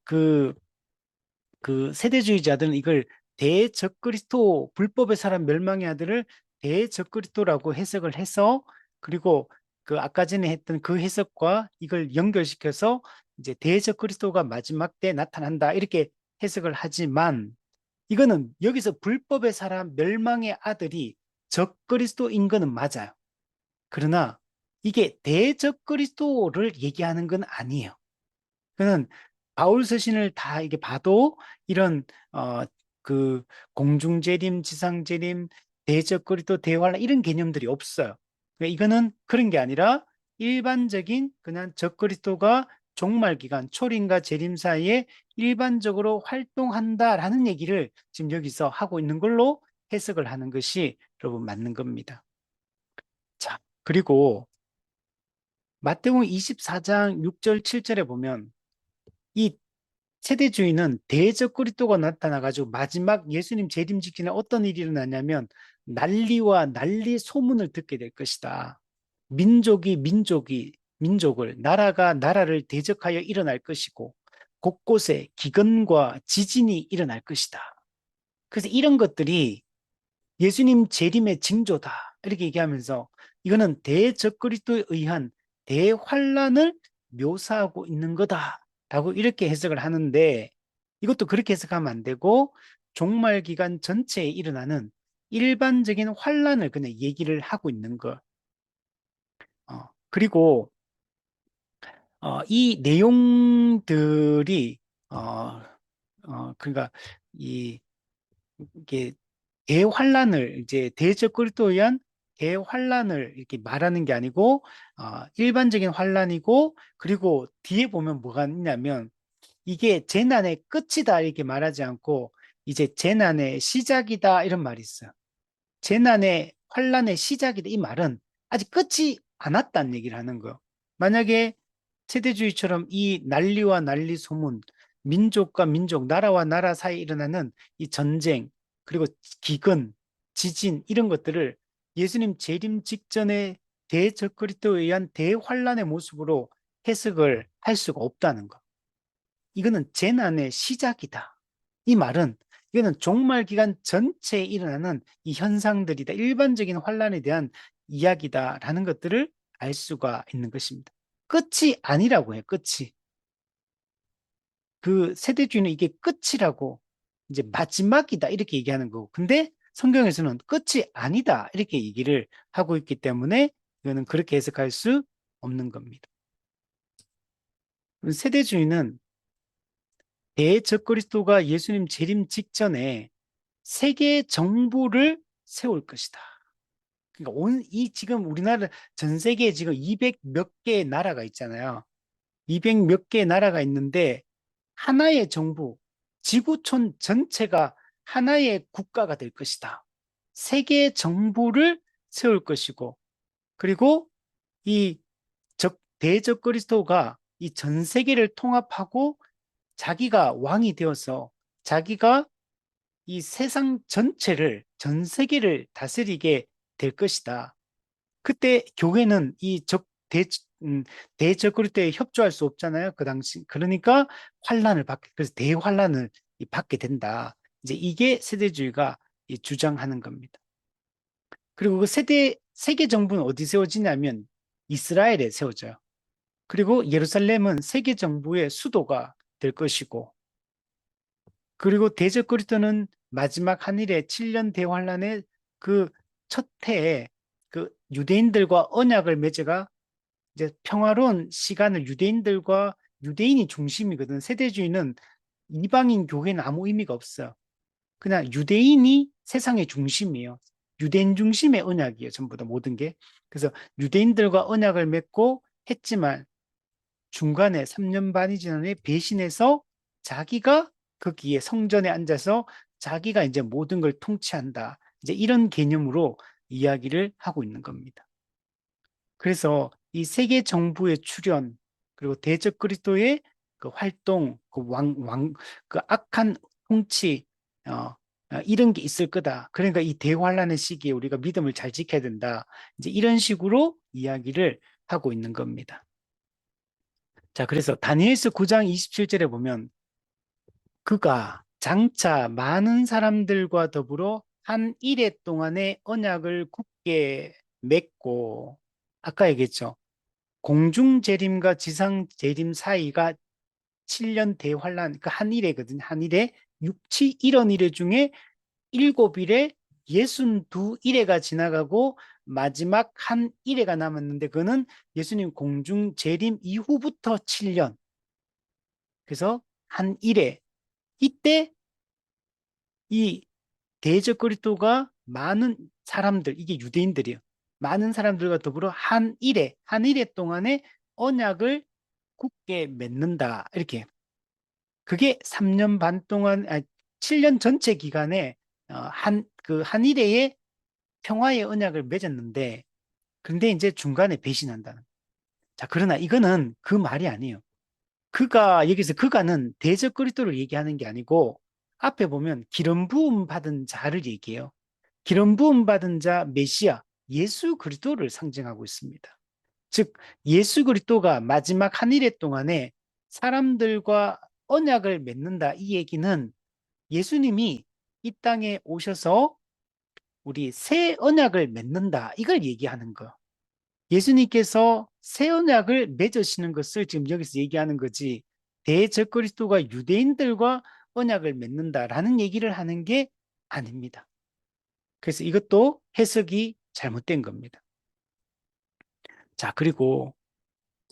Speaker 1: 그 세대주의자들은 이걸 대적그리스도 불법의 사람 멸망의 아들을 대적그리스도라고 해석을 해서 그리고 그 아까 전에 했던 그 해석과 이걸 연결시켜서 이제 대적그리스도가 마지막 때 나타난다 이렇게 해석을 하지만 이거는 여기서 불법의 사람 멸망의 아들이 적그리스도인 거는 맞아요. 그러나 이게 대적그리스도를 얘기하는 건 아니에요. 그는 바울 서신을 다 이게 봐도 이런 그 공중재림, 지상재림, 대적그리스도, 대환란 이런 개념들이 없어요. 그러니까 이거는 그런 게 아니라 일반적인 그냥 적그리스도가 종말 기간, 초림과 재림 사이에 일반적으로 활동한다라는 얘기를 지금 여기서 하고 있는 걸로 해석을 하는 것이 여러분 맞는 겁니다. 자, 그리고 마태복음 24장 6절 7절에 보면 이 세대주의는 대적 그리스도가 나타나가지고 마지막 예수님 재림 직전에 어떤 일이 일어나냐면 난리와 난리 소문을 듣게 될 것이다. 민족을 나라가 나라를 대적하여 일어날 것이고 곳곳에 기근과 지진이 일어날 것이다. 그래서 이런 것들이 예수님 재림의 징조다. 이렇게 얘기하면서 이거는 대적그리스도에 의한 대환란을 묘사하고 있는 거다라고 이렇게 해석을 하는데 이것도 그렇게 해석하면 안 되고 종말 기간 전체에 일어나는 일반적인 환란을 그냥 얘기를 하고 있는 거. 그리고 이 내용들이 그러니까 이 이게 대환란을 이제 대적그리스도에 의한 대환란을 이렇게 말하는 게 아니고 일반적인 환란이고 그리고 뒤에 보면 뭐가 있냐면 이게 재난의 끝이다 이렇게 말하지 않고 이제 재난의 시작이다 이런 말이 있어요. 재난의 환란의 시작이다 이 말은 아직 끝이 안 왔다는 얘기를 하는 거예요. 만약에 세대주의처럼 이 난리와 난리 소문, 민족과 민족, 나라와 나라 사이에 일어나는 이 전쟁, 그리고 기근, 지진 이런 것들을 예수님 재림 직전에 대적그리스도에 의한 대환란의 모습으로 해석을 할 수가 없다는 거. 이거는 재난의 시작이다. 이 말은 이거는 종말 기간 전체에 일어나는 이 현상들이다. 일반적인 환란에 대한 이야기다라는 것들을 알 수가 있는 것입니다. 끝이 아니라고 해요. 끝이. 그 세대주의는 이게 끝이라고 이제 마지막이다 이렇게 얘기하는 거고. 근데 성경에서는 끝이 아니다 이렇게 얘기를 하고 있기 때문에 이거는 그렇게 해석할 수 없는 겁니다. 세대주의는 대적그리스도가 예수님 재림 직전에 세계 정부를 세울 것이다. 그러니까 이 지금 우리나라 전 세계에 지금 200 몇 개의 나라가 있잖아요. 200 몇 개의 나라가 있는데 하나의 정부, 지구촌 전체가 하나의 국가가 될 것이다. 세계 정부를 세울 것이고, 그리고 이 대적 그리스도가 이 전 세계를 통합하고 자기가 왕이 되어서 자기가 이 세상 전체를, 전 세계를 다스리게 될 것이다. 그때 교회는 이 대적그리스도에 협조할 수 없잖아요. 그 당시. 그러니까 그래서 대환란을 받게 된다. 이제 이게 세대주의가 주장하는 겁니다. 그리고 그 세계 정부는 어디 세워지냐면 이스라엘에 세워져요. 그리고 예루살렘은 세계 정부의 수도가 될 것이고, 그리고 대적 그리스도는 마지막 한일의 7년 대환란의 그 첫 해에 그 유대인들과 언약을 맺어가 이제 평화로운 시간을 유대인들과 유대인이 중심이거든. 세대주의는 이방인 교회는 아무 의미가 없어요. 그냥 유대인이 세상의 중심이에요. 유대인 중심의 언약이에요. 전부 다 모든 게. 그래서 유대인들과 언약을 맺고 했지만 중간에 3년 반이 지난 후에 배신해서 자기가 거기에 성전에 앉아서 자기가 이제 모든 걸 통치한다. 이제 이런 개념으로 이야기를 하고 있는 겁니다. 그래서 이 세계 정부의 출현 그리고 대적 그리스도의 그 활동, 그 악한 통치, 이런 게 있을 거다. 그러니까 이 대환란의 시기에 우리가 믿음을 잘 지켜야 된다. 이제 이런 식으로 이야기를 하고 있는 겁니다. 자, 그래서 다니엘서 9장 27절에 보면 그가 장차 많은 사람들과 더불어 한 일해 동안의 언약을 굳게 맺고 아까 얘기했죠. 공중재림과 지상재림 사이가 7년 대환란, 그 한일회거든요. 한일회 육치 1원 1회 중에 7일에 62일회가 지나가고 마지막 한 일회가 남았는데 그거는 예수님 공중 재림 이후부터 7년. 그래서 한 일회. 이때 이 대적 그리스도가 많은 사람들, 이게 유대인들이요. 많은 사람들과 더불어 한 일회 동안에 언약을 굳게 맺는다. 이렇게. 그게 3년 반 동안, 7년 전체 기간에 한일회의 평화의 언약을 맺었는데, 근데 이제 중간에 배신한다는. 자, 그러나 이거는 그 말이 아니에요. 여기서 그가는 대적 그리스도를 얘기하는 게 아니고, 앞에 보면 기름 부음 받은 자를 얘기해요. 기름 부음 받은 자 메시아, 예수 그리스도를 상징하고 있습니다. 즉, 예수 그리스도가 마지막 한일회 동안에 사람들과 언약을 맺는다. 이 얘기는 예수님이 이 땅에 오셔서 우리 새 언약을 맺는다. 이걸 얘기하는 거. 예수님께서 새 언약을 맺으시는 것을 지금 여기서 얘기하는 거지. 대적그리스도가 유대인들과 언약을 맺는다라는 얘기를 하는 게 아닙니다. 그래서 이것도 해석이 잘못된 겁니다. 자, 그리고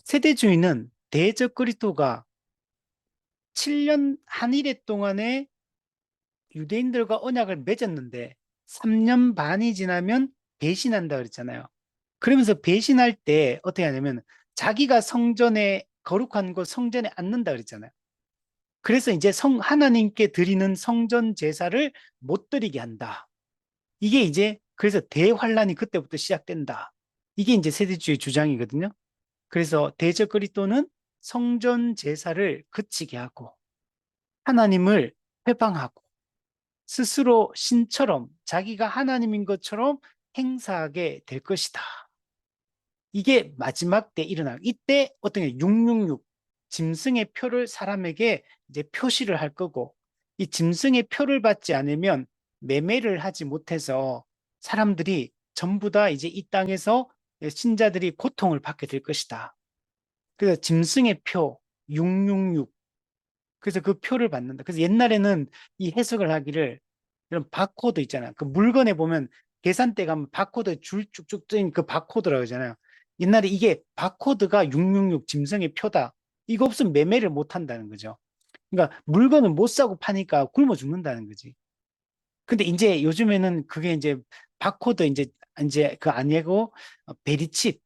Speaker 1: 세대주의는 대적그리스도가 7년 한일회 동안에 유대인들과 언약을 맺었는데 3년 반이 지나면 배신한다 그랬잖아요. 그러면서 배신할 때 어떻게 하냐면 자기가 성전에 거룩한 곳 성전에 앉는다 그랬잖아요. 그래서 이제 하나님께 드리는 성전 제사를 못 드리게 한다. 이게 이제 그래서 대환란이 그때부터 시작된다. 이게 이제 세대주의 주장이거든요. 그래서 대적 그리스도는 성전 제사를 그치게 하고 하나님을 회방하고 스스로 신처럼 자기가 하나님인 것처럼 행사하게 될 것이다. 이게 마지막 때 일어나. 이때 어떤 게 666 짐승의 표를 사람에게 이제 표시를 할 거고 이 짐승의 표를 받지 않으면 매매를 하지 못해서 사람들이 전부 다 이제 이 땅에서 신자들이 고통을 받게 될 것이다. 그래서 짐승의 표 666 그래서 그 표를 받는다. 그래서 옛날에는 이 해석을 하기를 이런 바코드 있잖아요. 그 물건에 보면 계산대 가면 바코드 줄 쭉쭉 뜨인 그 바코드라고 하잖아요. 옛날에 이게 바코드가 666 짐승의 표다. 이거 없으면 매매를 못 한다는 거죠. 그러니까 물건을 못 사고 파니까 굶어 죽는다는 거지. 근데 이제 요즘에는 그게 이제 바코드 이제 그 아니고 베리칩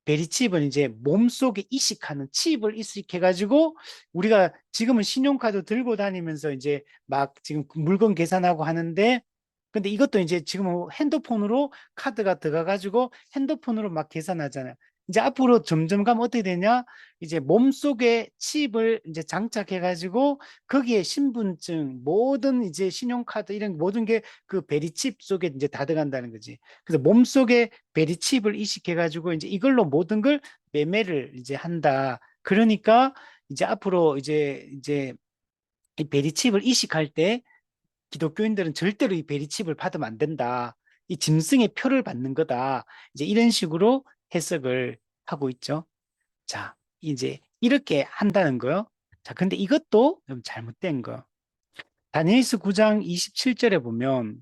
Speaker 1: 베리칩은 이제 몸속에 이식하는 칩을 이식해가지고 우리가 지금은 신용카드 들고 다니면서 이제 막 지금 물건 계산하고 하는데 근데 이것도 이제 지금 핸드폰으로 카드가 들어가가지고 핸드폰으로 막 계산하잖아요. 이제 앞으로 점점 가면 어떻게 되냐? 이제 몸속에 칩을 이제 장착해가지고 거기에 신분증, 모든 이제 신용카드 이런 모든 게 그 베리칩 속에 이제 다 들어간다는 거지. 그래서 몸속에 베리칩을 이식해가지고 이제 이걸로 모든 걸 매매를 이제 한다. 그러니까 이제 앞으로 이제 이 베리칩을 이식할 때 기독교인들은 절대로 이 베리칩을 받으면 안 된다. 이 짐승의 표를 받는 거다. 이제 이런 식으로 해석을 하고 있죠. 자, 이제 이렇게 한다는 거요. 자, 근데 이것도 좀 잘못된 거. 다니엘서 9장 27절에 보면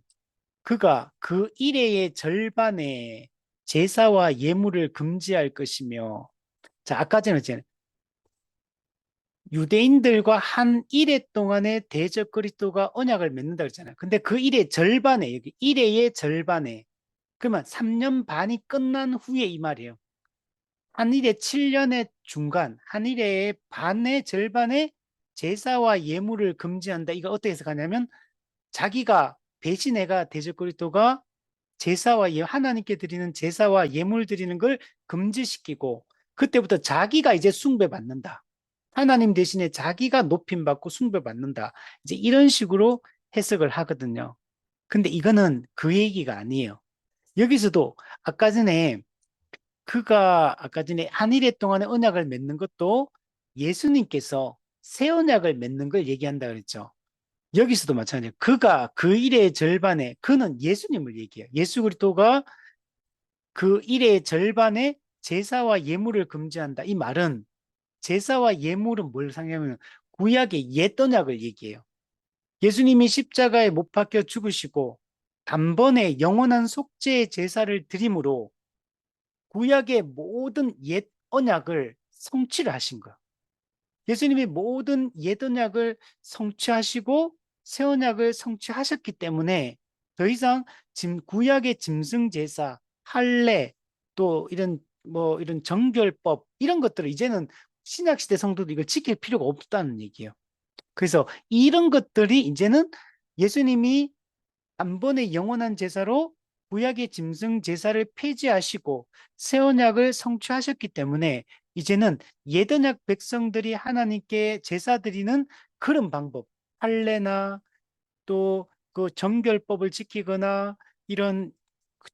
Speaker 1: 그가 그 일회의 절반에 제사와 예물을 금지할 것이며 자, 아까 전에 유대인들과 한 일회 동안에 대적 그리스도가 언약을 맺는다 그랬잖아요. 근데 그 일의 절반에 여기 일회의 절반에 그러면 3년 반이 끝난 후에 이 말이에요. 한 일회 7년의 중간, 한 일회의 반의 절반에 제사와 예물을 금지한다. 이거 어떻게 해석하냐면 자기가 배신해가 대적 그리스도가 하나님께 드리는 제사와 예물 드리는 걸 금지시키고 그때부터 자기가 이제 숭배받는다. 하나님 대신에 자기가 높임받고 숭배받는다. 이제 이런 식으로 해석을 하거든요. 근데 이거는 그 얘기가 아니에요. 여기서도 아까 전에 한일회 동안에 언약을 맺는 것도 예수님께서 새 언약을 맺는 걸 얘기한다 그랬죠. 여기서도 마찬가지예요. 그가 그 일의 절반에 그는 예수님을 얘기해요. 예수 그리스도가 그 일의 절반에 제사와 예물을 금지한다. 이 말은 제사와 예물은 뭘 상징하면 구약의 옛 언약을 얘기해요. 예수님이 십자가에 못 박혀 죽으시고 단번에 영원한 속죄의 제사를 드림으로 구약의 모든 옛 언약을 성취를 하신 거예요. 예수님이 모든 옛 언약을 성취하시고 새 언약을 성취하셨기 때문에 더 이상 구약의 짐승 제사, 할례, 또 이런 정결법 이런 것들을 이제는 신약 시대 성도도 이걸 지킬 필요가 없다는 얘기예요. 그래서 이런 것들이 이제는 예수님이 단번에 영원한 제사로 구약의 짐승 제사를 폐지하시고 새 언약을 성취하셨기 때문에 이제는 옛 언약 백성들이 하나님께 제사 드리는 그런 방법, 할례나 또 그 정결법을 지키거나 이런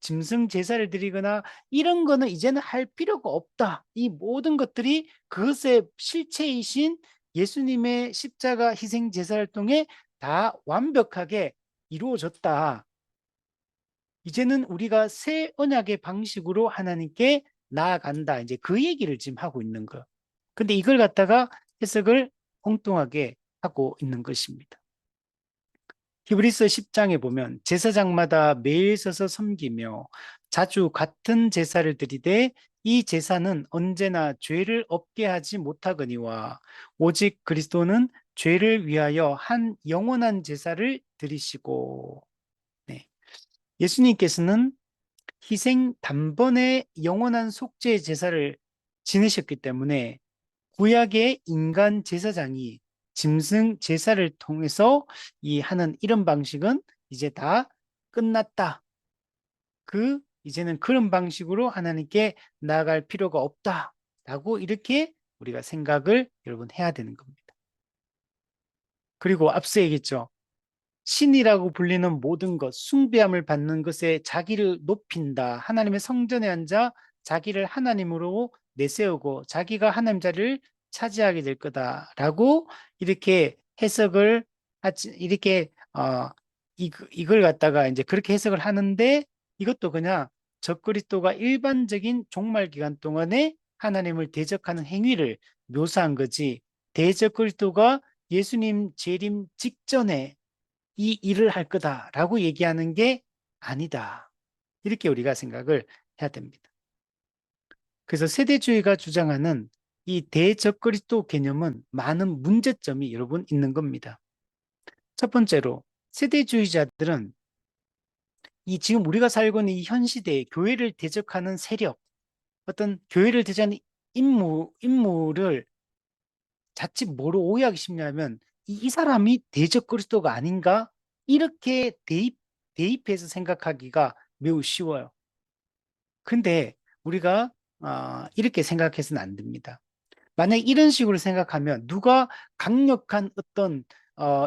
Speaker 1: 짐승 제사를 드리거나 이런 거는 이제는 할 필요가 없다. 이 모든 것들이 그것의 실체이신 예수님의 십자가 희생 제사를 통해 다 완벽하게 이루어졌다. 이제는 우리가 새 언약의 방식으로 하나님께 나아간다. 이제 그 얘기를 지금 하고 있는 거. 근데 이걸 갖다가 해석을 엉뚱하게 하고 있는 것입니다. 히브리서 10장에 보면 제사장마다 매일 서서 섬기며 자주 같은 제사를 드리되 이 제사는 언제나 죄를 없게 하지 못하거니와 오직 그리스도는 죄를 위하여 한 영원한 제사를 드리시고 네. 예수님께서는 희생 단번에 영원한 속죄의 제사를 지내셨기 때문에 구약의 인간 제사장이 짐승 제사를 통해서 이 하는 이런 방식은 이제 다 끝났다. 이제는 그런 방식으로 하나님께 나아갈 필요가 없다라고 이렇게 우리가 생각을 여러분 해야 되는 겁니다. 그리고 앞서 얘기했죠. 신이라고 불리는 모든 것, 숭배함을 받는 것에 자기를 높인다. 하나님의 성전에 앉아 자기를 하나님으로 내세우고 자기가 하나님 자리를 차지하게 될 거다라고 이렇게 해석을 하지, 이렇게 이걸 갖다가 이제 그렇게 해석을 하는데 이것도 그냥 적그리스도가 일반적인 종말 기간 동안에 하나님을 대적하는 행위를 묘사한 거지. 대적그리스도가 예수님 재림 직전에 이 일을 할 거다라고 얘기하는 게 아니다. 이렇게 우리가 생각을 해야 됩니다. 그래서 세대주의가 주장하는 이 대적그리스도 개념은 많은 문제점이 여러분 있는 겁니다. 첫 번째로 세대주의자들은 이 지금 우리가 살고 있는 이 현 시대에 교회를 대적하는 세력, 어떤 교회를 대적하는 인물을 자칫 뭐로 오해하기 쉽냐면 이 사람이 대적 그리스도가 아닌가 이렇게 대입해서 생각하기가 매우 쉬워요. 근데 우리가 이렇게 생각해서는 안 됩니다. 만약 이런 식으로 생각하면 누가 강력한 어떤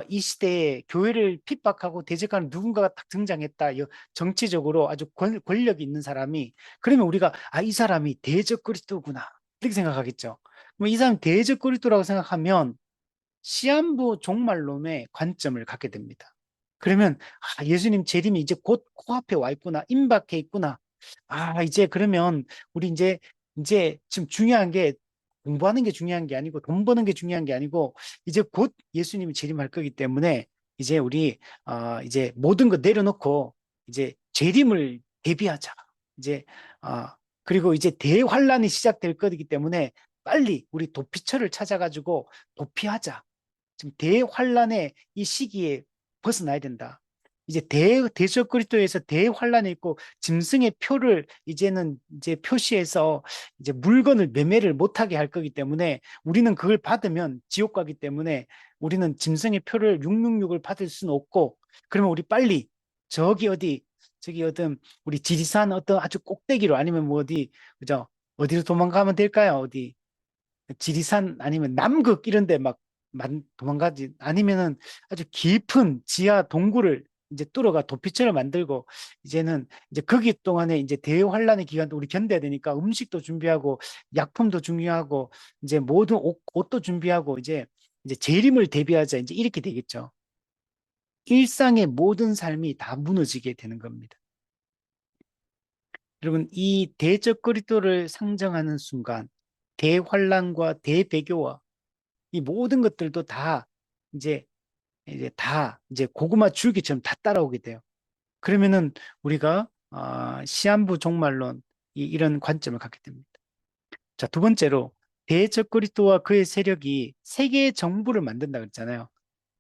Speaker 1: 이 시대에 교회를 핍박하고 대적하는 누군가가 딱 등장했다. 정치적으로 아주 권력이 있는 사람이 그러면 우리가 이 사람이 대적 그리스도구나 이렇게 생각하겠죠. 그럼 이 사람 대적 그리스도라고 생각하면 시한부 종말론의 관점을 갖게 됩니다. 그러면 예수님 재림이 이제 곧 코앞에 와 있구나, 임박해 있구나. 이제 그러면 우리 이제 지금 중요한 게 공부하는 게 중요한 게 아니고 돈 버는 게 중요한 게 아니고 이제 곧 예수님이 재림할 거기 때문에 이제 우리 이제 모든 거 내려놓고 이제 재림을 대비하자. 이제 어, 그리고 이제 대환란이 시작될 거기 때문에 빨리 우리 도피처를 찾아가지고 도피하자. 지금 대환란의 이 시기에 벗어나야 된다. 이제 대적 그리스도에서 대환란이 있고 짐승의 표를 이제는 이제 표시해서 이제 물건을 매매를 못하게 할 거기 때문에 우리는 그걸 받으면 지옥 가기 때문에 우리는 짐승의 표를 666을 받을 수는 없고 그러면 우리 빨리 저기 어떤 우리 지리산 어떤 아주 꼭대기로 아니면 뭐 어디 그죠? 어디로 도망가면 될까요? 어디 지리산 아니면 남극 이런 데 막 도망가지 아니면은 아주 깊은 지하 동굴을 이제 뚫어가 도피처를 만들고 이제는 이제 거기 동안에 이제 대환란의 기간도 우리 견뎌야 되니까 음식도 준비하고 약품도 중요하고 이제 모든 옷도 준비하고 이제 재림을 대비하자 이제 이렇게 되겠죠. 일상의 모든 삶이 다 무너지게 되는 겁니다. 여러분, 이 대적 그리스도를 상정하는 순간 대환란과 대배교와 이 모든 것들도 다 이제 이제 고구마 줄기처럼 다 따라오게 돼요. 그러면은 우리가 시한부 종말론 이런 관점을 갖게 됩니다. 자, 두 번째로 대적 그리스도와 그의 세력이 세계 정부를 만든다 그랬잖아요.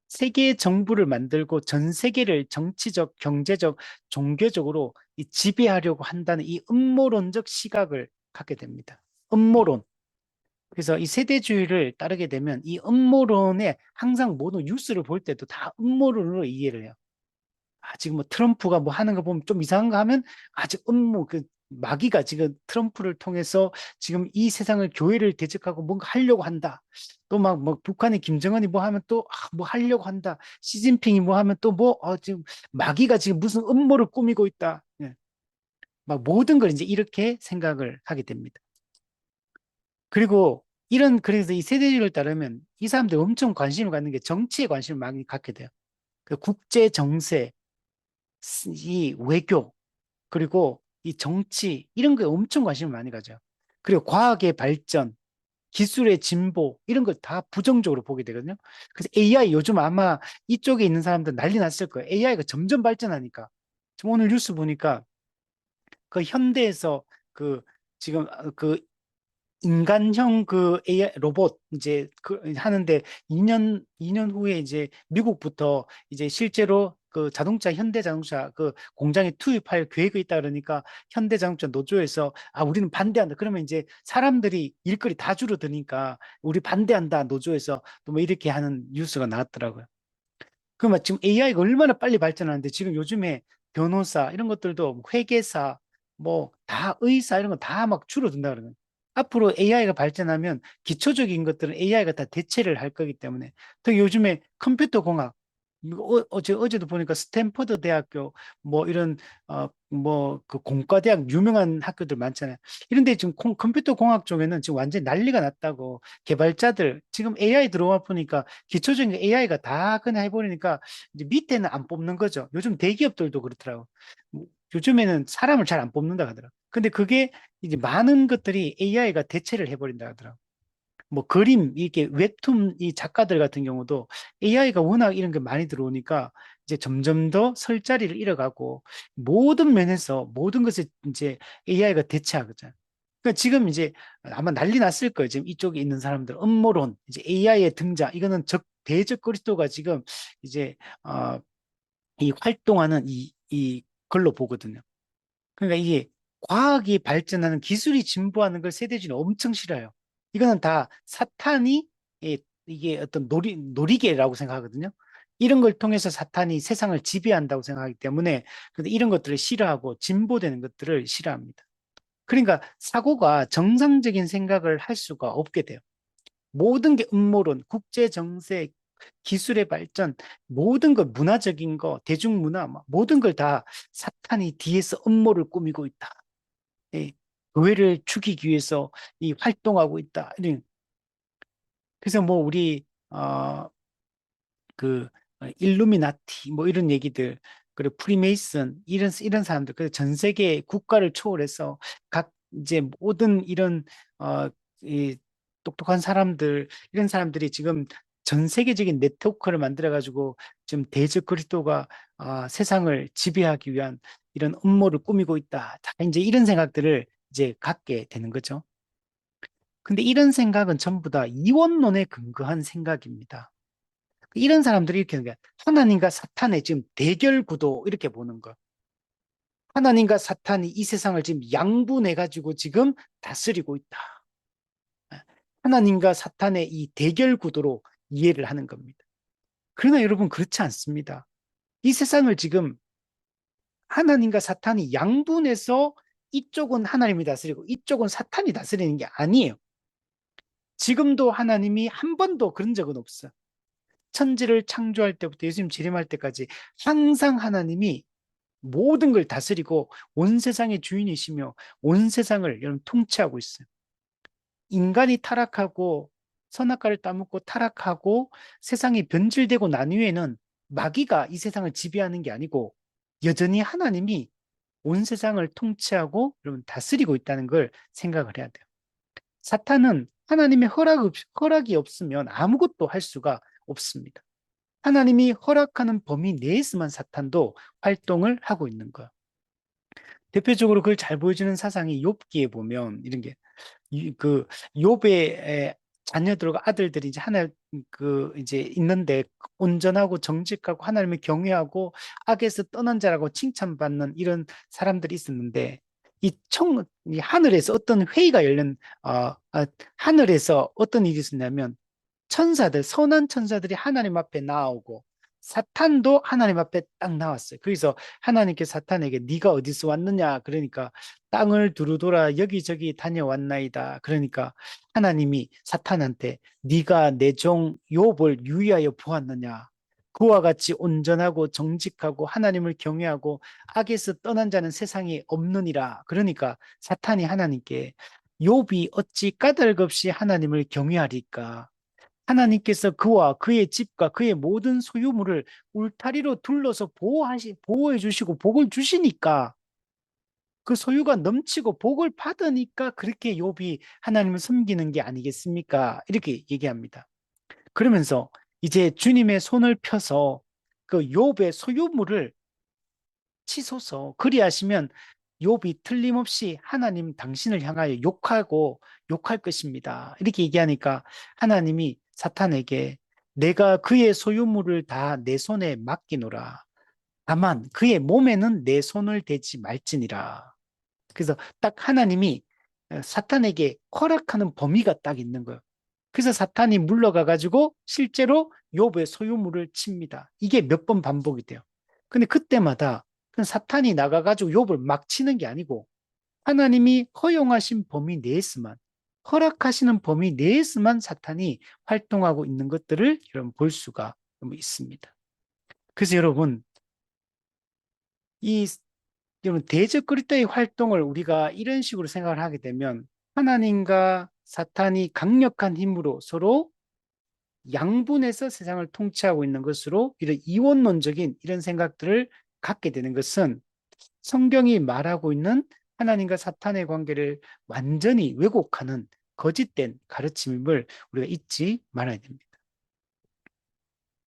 Speaker 1: 세계 정부를 만들고 전 세계를 정치적, 경제적, 종교적으로 지배하려고 한다는 이 음모론적 시각을 갖게 됩니다. 음모론. 그래서 이 세대주의를 따르게 되면 이 음모론에 항상 모든 뉴스를 볼 때도 다 음모론으로 이해를 해요. 지금 뭐 트럼프가 뭐 하는 거 보면 좀 이상한가 하면 아직 그 마귀가 지금 트럼프를 통해서 지금 이 세상을 교회를 대적하고 뭔가 하려고 한다. 또 막 뭐 북한의 김정은이 뭐 하면 또 뭐 하려고 한다. 시진핑이 뭐 하면 또 뭐 지금 마귀가 지금 무슨 음모를 꾸미고 있다. 예. 막 모든 걸 이제 이렇게 생각을 하게 됩니다. 그리고 그래서 이 세대주의를 따르면 이 사람들 엄청 관심을 갖는 게 정치에 관심을 많이 갖게 돼요. 그 국제 정세, 이 외교, 그리고 이 정치 이런 거에 엄청 관심을 많이 가져요. 그리고 과학의 발전, 기술의 진보 이런 걸 다 부정적으로 보게 되거든요. 그래서 AI 요즘 아마 이쪽에 있는 사람들 난리 났을 거예요. AI가 점점 발전하니까. 지금 오늘 뉴스 보니까 그 현대에서 그 지금 그 인간형 그 AI 로봇 이제 하는데 2년 후에 이제 미국부터 이제 실제로 그 자동차 현대 자동차 그 공장에 투입할 계획이 있다 그러니까 현대 자동차 노조에서 우리는 반대한다. 그러면 이제 사람들이 일거리 다 줄어드니까 우리 반대한다 노조에서 또 뭐 이렇게 하는 뉴스가 나왔더라고요. 그러면 지금 AI가 얼마나 빨리 발전하는데 지금 요즘에 변호사 이런 것들도 뭐 회계사 뭐 다 의사 이런 거 다 막 줄어든다 그러는 앞으로 AI가 발전하면 기초적인 것들은 AI가 다 대체를 할 거기 때문에 특히 요즘에 컴퓨터 공학 어제도 보니까 스탠퍼드 대학교 뭐 이런 뭐 그 공과대학 유명한 학교들 많잖아요. 이런데 지금 컴퓨터 공학 쪽에는 지금 완전히 난리가 났다고 개발자들 지금 AI 들어와 보니까 기초적인 AI가 다 그냥 해버리니까 이제 밑에는 안 뽑는 거죠. 요즘 대기업들도 그렇더라고. 뭐 요즘에는 사람을 잘 안 뽑는다 하더라고. 근데 그게 이제 많은 것들이 AI가 대체를 해버린다 하더라고. 뭐 그림, 이게 웹툰 이 작가들 같은 경우도 AI가 워낙 이런 게 많이 들어오니까 이제 점점 더 설 자리를 잃어가고 모든 면에서 모든 것을 이제 AI가 대체하거든. 그러니까 지금 이제 아마 난리 났을 거예요. 지금 이쪽에 있는 사람들 음모론, 이제 AI의 등장, 이거는 대적 그리스도가 지금 이제 이 활동하는 이 걸로 보거든요. 그러니까 이게 과학이 발전하는 기술이 진보하는 걸 세대주의는 엄청 싫어요. 이거는 다 사탄이 이게 어떤 놀이개라고 생각하거든요. 이런 걸 통해서 사탄이 세상을 지배한다고 생각하기 때문에 근데 이런 것들을 싫어하고 진보되는 것들을 싫어합니다. 그러니까 사고가 정상적인 생각을 할 수가 없게 돼요. 모든 게 음모론, 국제 정세, 기술의 발전, 모든 것 문화적인 거, 대중문화, 모든 걸 다 사탄이 뒤에서 음모를 꾸미고 있다. 예, 교회를 죽이기 위해서 이 활동하고 있다. 그래서 뭐 우리 그 일루미나티 뭐 이런 얘기들 그리고 프리메이슨 이런 사람들 그전 세계 국가를 초월해서 각 이제 모든 이런 어, 이 똑똑한 사람들 이런 사람들이 지금 전 세계적인 네트워크를 만들어 가지고 지금 대적 그리스도가 세상을 지배하기 위한 이런 음모를 꾸미고 있다. 자, 이제 이런 생각들을 이제 갖게 되는 거죠. 근데 이런 생각은 전부 다 이원론에 근거한 생각입니다. 이런 사람들이 이렇게 하는 거야. 하나님과 사탄의 지금 대결 구도 이렇게 보는 거. 하나님과 사탄이 이 세상을 지금 양분해가지고 지금 다스리고 있다. 하나님과 사탄의 이 대결 구도로 이해를 하는 겁니다. 그러나 여러분 그렇지 않습니다. 이 세상을 지금 하나님과 사탄이 양분해서 이쪽은 하나님이 다스리고 이쪽은 사탄이 다스리는 게 아니에요. 지금도 하나님이 한 번도 그런 적은 없어요. 천지를 창조할 때부터 예수님 재림할 때까지 항상 하나님이 모든 걸 다스리고 온 세상의 주인이시며 온 세상을 여러분 통치하고 있어요. 인간이 타락하고 선악과를 따먹고 타락하고 세상이 변질되고 난 후에는 마귀가 이 세상을 지배하는 게 아니고 여전히 하나님이 온 세상을 통치하고 여러분 다스리고 있다는 걸 생각을 해야 돼요. 사탄은 하나님의 허락이 없으면 아무것도 할 수가 없습니다. 하나님이 허락하는 범위 내에서만 사탄도 활동을 하고 있는 거예요. 대표적으로 그걸 잘 보여주는 사상이 욥기에 보면 이런 게 그 욥의 자녀들과 아들들이 이제 하나 이제 있는데 온전하고 정직하고 하나님을 경외하고 악에서 떠난 자라고 칭찬받는 이런 사람들이 있었는데 이 하늘에서 어떤 회의가 열린 하늘에서 어떤 일이 있었냐면 선한 천사들이 하나님 앞에 나오고 사탄도 하나님 앞에 딱 나왔어요. 그래서 하나님께 사탄에게 네가 어디서 왔느냐? 그러니까 땅을 두루돌아 여기저기 다녀왔나이다. 그러니까 하나님이 사탄한테 네가 내 종 욥을 유의하여 보았느냐? 그와 같이 온전하고 정직하고 하나님을 경외하고 악에서 떠난 자는 세상에 없느니라. 그러니까 사탄이 하나님께 욥이 어찌 까닭없이 하나님을 경외하리까? 하나님께서 그와 그의 집과 그의 모든 소유물을 울타리로 둘러서 보호해 주시고 복을 주시니까 그 소유가 넘치고 복을 받으니까 그렇게 욥이 하나님을 섬기는 게 아니겠습니까? 이렇게 얘기합니다. 그러면서 이제 주님의 손을 펴서 그 욥의 소유물을 치소서 그리하시면 욥이 틀림없이 하나님 당신을 향하여 욕할 것입니다. 이렇게 얘기하니까 하나님이 사탄에게 내가 그의 소유물을 다 내 손에 맡기노라. 다만 그의 몸에는 내 손을 대지 말지니라. 그래서 딱 하나님이 사탄에게 허락하는 범위가 딱 있는 거예요. 그래서 사탄이 물러가 가지고 실제로 욥의 소유물을 칩니다. 이게 몇 번 반복이 돼요. 근데 그때마다 사탄이 나가 가지고 욥을 막 치는 게 아니고 하나님이 허용하신 범위 내에서만 허락하시는 범위 내에서만 사탄이 활동하고 있는 것들을 여러분 볼 수가 있습니다. 그래서 여러분 이 여러분 대적 그리스도의 활동을 우리가 이런 식으로 생각을 하게 되면 하나님과 사탄이 강력한 힘으로 서로 양분해서 세상을 통치하고 있는 것으로 이런 이원론적인 이런 생각들을 갖게 되는 것은 성경이 말하고 있는 하나님과 사탄의 관계를 완전히 왜곡하는 거짓된 가르침임을 우리가 잊지 말아야 됩니다.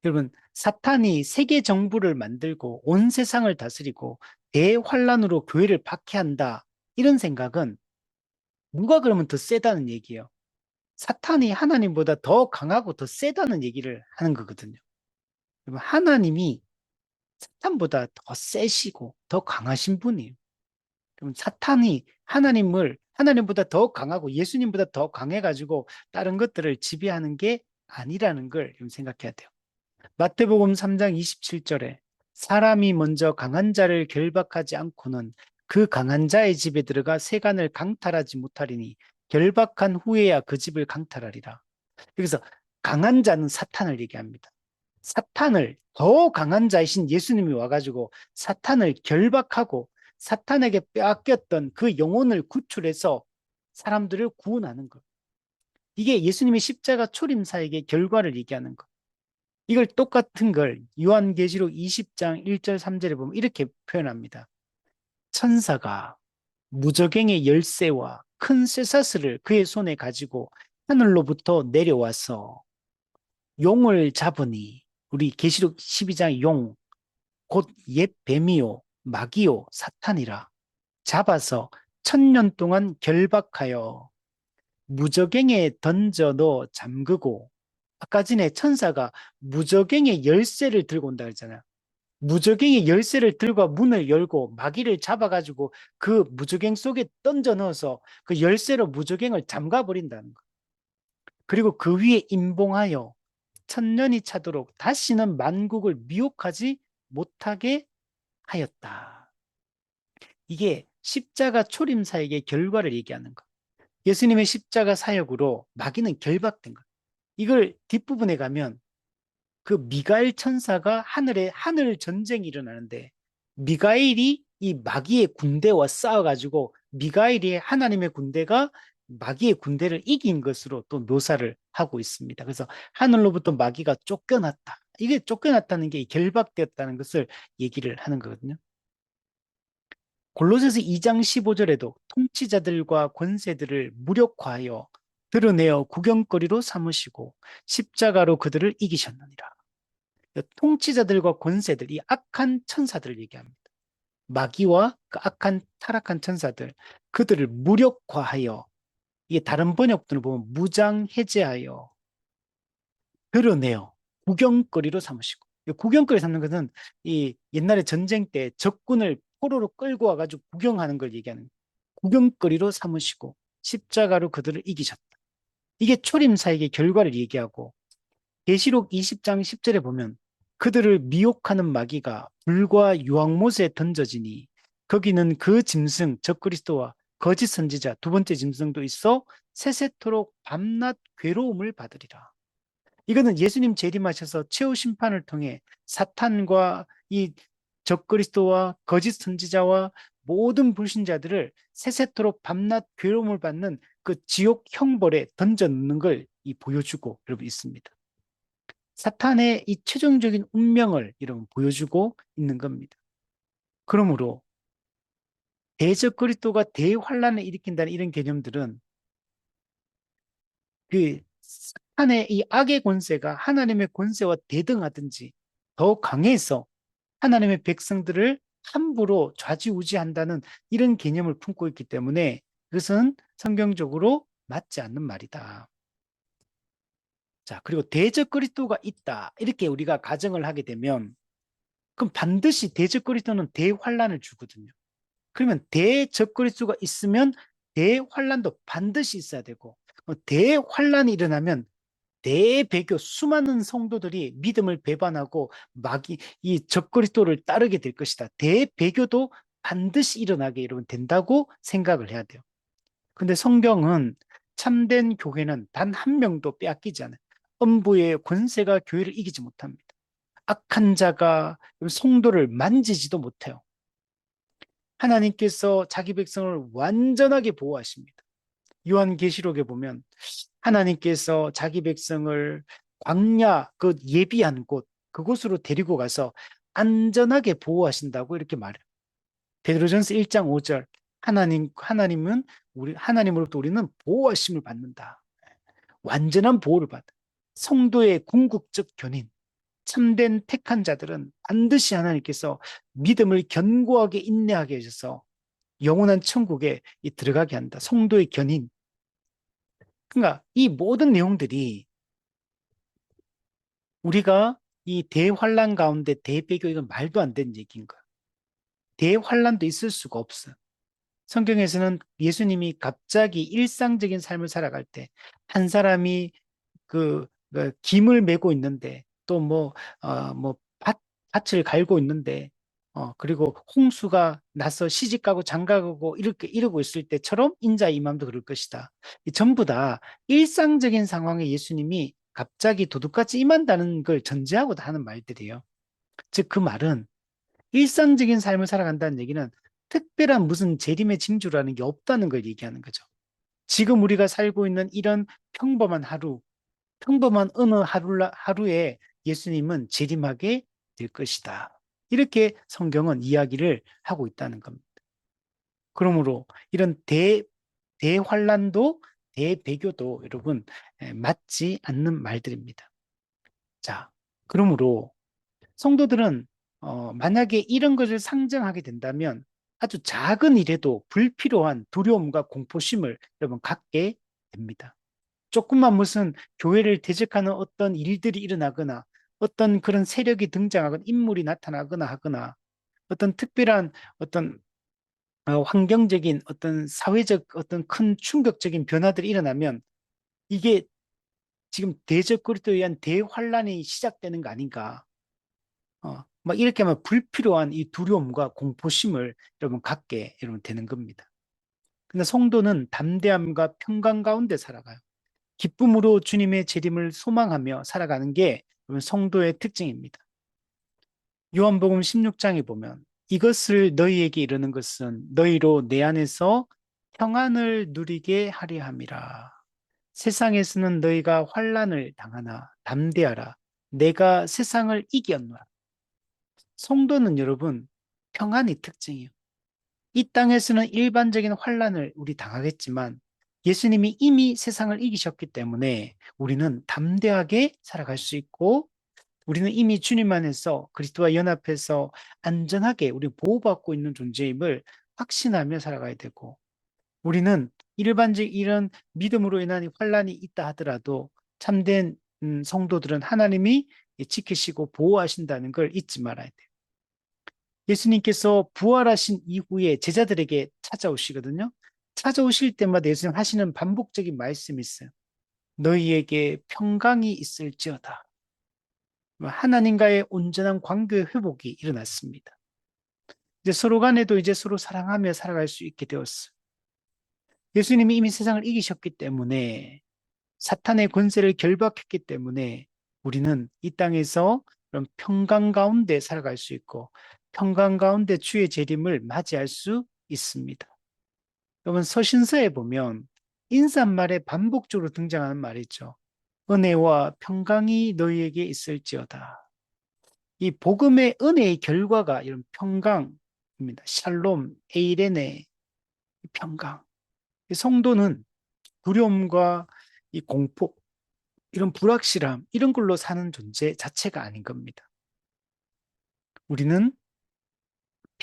Speaker 1: 여러분, 사탄이 세계 정부를 만들고 온 세상을 다스리고 대환란으로 교회를 박해한다. 이런 생각은 누가 그러면 더 세다는 얘기예요. 사탄이 하나님보다 더 강하고 더 세다는 얘기를 하는 거거든요. 여러분, 하나님이 사탄보다 더 세시고 더 강하신 분이에요. 그럼 사탄이 하나님보다 더 강하고 예수님보다 더 강해가지고 다른 것들을 지배하는 게 아니라는 걸 생각해야 돼요. 마태복음 3장 27절에 사람이 먼저 강한 자를 결박하지 않고는 그 강한 자의 집에 들어가 세간을 강탈하지 못하리니 결박한 후에야 그 집을 강탈하리라. 여기서 강한 자는 사탄을 얘기합니다. 사탄을 더 강한 자이신 예수님이 와가지고 사탄을 결박하고 사탄에게 빼앗겼던 그 영혼을 구출해서 사람들을 구원하는 것. 이게 예수님의 십자가 초림사역의 결과를 얘기하는 것. 이걸 똑같은 걸 요한계시록 20장 1절 3절에 보면 이렇게 표현합니다. 천사가 무저갱의 열쇠와 큰 쇠사슬을 그의 손에 가지고 하늘로부터 내려와서 용을 잡으니 우리 계시록 12장 용, 곧 옛 뱀이요 마귀요 사탄이라 잡아서 1000년 동안 결박하여 무저갱에 던져 넣어 잠그고 아까 전에 천사가 무저갱의 열쇠를 들고 온다 그랬잖아요. 무저갱의 열쇠를 들고 문을 열고 마귀를 잡아가지고 그 무저갱 속에 던져 넣어서 그 열쇠로 무저갱을 잠가 버린다는 거. 그리고 그 위에 임봉하여 1000년이 차도록 다시는 만국을 미혹하지 못하게 하였다. 이게 십자가 초림 사역의 결과를 얘기하는 거. 예수님의 십자가 사역으로 마귀는 결박된 거. 이걸 뒷부분에 가면 그 미가엘 천사가 하늘 전쟁이 일어나는데 미가엘이 이 마귀의 군대와 싸워가지고 미가엘이 하나님의 군대가 마귀의 군대를 이긴 것으로 또 묘사를 하고 있습니다. 그래서 하늘로부터 마귀가 쫓겨났다. 이게 쫓겨났다는 게 결박되었다는 것을 얘기를 하는 거거든요. 골로새서 2장 15절에도 통치자들과 권세들을 무력화하여 드러내어 구경거리로 삼으시고 십자가로 그들을 이기셨느니라. 통치자들과 권세들, 이 악한 천사들을 얘기합니다. 마귀와 그 악한 타락한 천사들, 그들을 무력화하여, 이게 다른 번역들을 보면 무장해제하여 드러내어 구경거리로 삼으시고, 구경거리 삼는 것은 이 옛날에 전쟁 때 적군을 포로로 끌고 와가지고 구경하는 걸 얘기하는 거예요. 구경거리로 삼으시고 십자가로 그들을 이기셨다. 이게 초림사역의 결과를 얘기하고, 계시록 20장 10절에 보면 그들을 미혹하는 마귀가 불과 유황못에 던져지니 거기는 그 짐승 적그리스도와 거짓 선지자 두 번째 짐승도 있어 세세토록 밤낮 괴로움을 받으리라. 이거는 예수님 재림하셔서 최후 심판을 통해 사탄과 이 적그리스도와 거짓 선지자와 모든 불신자들을 세세토록 밤낮 괴로움을 받는 그 지옥 형벌에 던져 넣는 걸 보여주고 여러분 있습니다. 사탄의 이 최종적인 운명을 여러분 보여주고 있는 겁니다. 그러므로 대적그리스도가 대환란을 일으킨다는 이런 개념들은 그 사탄의 이 악의 권세가 하나님의 권세와 대등하든지 더 강해서 하나님의 백성들을 함부로 좌지우지한다는 이런 개념을 품고 있기 때문에 그것은 성경적으로 맞지 않는 말이다. 자, 그리고 대적 그리스도가 있다. 이렇게 우리가 가정을 하게 되면 그럼 반드시 대적 그리스도는 대환란을 주거든요. 그러면 대적 그리스도가 있으면 대환란도 반드시 있어야 되고 대환란이 일어나면 대배교 수많은 성도들이 믿음을 배반하고 마귀 이 적그리스도를 따르게 될 것이다. 대배교도 반드시 일어나게 여러분 된다고 생각을 해야 돼요. 근데 성경은 참된 교회는 단 한 명도 빼앗기지 않아요. 음부의 권세가 교회를 이기지 못합니다. 악한 자가 성도를 만지지도 못해요. 하나님께서 자기 백성을 완전하게 보호하십니다. 요한계시록에 보면 하나님께서 자기 백성을 광야 그 예비한 곳 그곳으로 데리고 가서 안전하게 보호하신다고 이렇게 말해요. 베드로전서 1장 5절 하나님은 하나님으로부터 우리는 보호하심을 받는다. 완전한 보호를 받아. 성도의 궁극적 견인 참된 택한 자들은 반드시 하나님께서 믿음을 견고하게 인내하게 하셔서 영원한 천국에 들어가게 한다. 성도의 견인. 그러니까 이 모든 내용들이 우리가 이 대환란 가운데 대배교 이건 말도 안 되는 얘기인 거야. 대환란도 있을 수가 없어. 성경에서는 예수님이 갑자기 일상적인 삶을 살아갈 때 한 사람이 그 김을 메고 있는데 또 뭐 밭을 갈고 있는데 그리고 홍수가 나서 시집가고 장가가고 이렇게 이러고 있을 때처럼 인자의 임함도 그럴 것이다. 이 전부 다 일상적인 상황에 예수님이 갑자기 도둑같이 임한다는 걸 전제하고 하는 말들이에요. 즉 그 말은 일상적인 삶을 살아간다는 얘기는 특별한 무슨 재림의 징조라는 게 없다는 걸 얘기하는 거죠. 지금 우리가 살고 있는 이런 평범한 하루, 평범한 어느 하루에 예수님은 재림하게 될 것이다. 이렇게 성경은 이야기를 하고 있다는 겁니다. 그러므로 이런 대환란도 대배교도 여러분 맞지 않는 말들입니다. 자, 그러므로 성도들은 만약에 이런 것을 상정하게 된다면 아주 작은 일에도 불필요한 두려움과 공포심을 여러분 갖게 됩니다. 조금만 무슨 교회를 대적하는 어떤 일들이 일어나거나 어떤 그런 세력이 등장하거나 인물이 나타나거나 하거나 어떤 특별한 어떤 환경적인 어떤 사회적 어떤 큰 충격적인 변화들이 일어나면 이게 지금 대적 그리스도에 의한 대환란이 시작되는 거 아닌가? 막 이렇게 하면 불필요한 이 두려움과 공포심을 여러분 갖게 여러분 되는 겁니다. 근데 성도는 담대함과 평강 가운데 살아가요. 기쁨으로 주님의 재림을 소망하며 살아가는 게 성도의 특징입니다. 요한복음 16장에 보면 이것을 너희에게 이르는 것은 너희로 내 안에서 평안을 누리게 하려 함이라. 세상에서는 너희가 환난을 당하나 담대하라. 내가 세상을 이겼노라. 성도는 여러분 평안이 특징이에요. 이 땅에서는 일반적인 환란을 우리 당하겠지만 예수님이 이미 세상을 이기셨기 때문에 우리는 담대하게 살아갈 수 있고 우리는 이미 주님 안에서 그리스도와 연합해서 안전하게 우리 보호받고 있는 존재임을 확신하며 살아가야 되고 우리는 일반적 이런 믿음으로 인한 환란이 있다 하더라도 참된 성도들은 하나님이 지키시고 보호하신다는 걸 잊지 말아야 돼요. 예수님께서 부활하신 이후에 제자들에게 찾아오시거든요. 찾아오실 때마다 예수님 하시는 반복적인 말씀이 있어요. 너희에게 평강이 있을지어다. 하나님과의 온전한 관계의 회복이 일어났습니다. 이제 서로 간에도 이제 서로 사랑하며 살아갈 수 있게 되었어요. 예수님이 이미 세상을 이기셨기 때문에 사탄의 권세를 결박했기 때문에 우리는 이 땅에서 그런 평강 가운데 살아갈 수 있고 평강 가운데 주의 재림을 맞이할 수 있습니다. 여러분 서신서에 보면 인사말에 반복적으로 등장하는 말이죠. 은혜와 평강이 너희에게 있을지어다. 이 복음의 은혜의 결과가 이런 평강입니다. 샬롬, 에이레네, 평강. 성도는 두려움과 이 공포, 이런 불확실함, 이런 걸로 사는 존재 자체가 아닌 겁니다. 우리는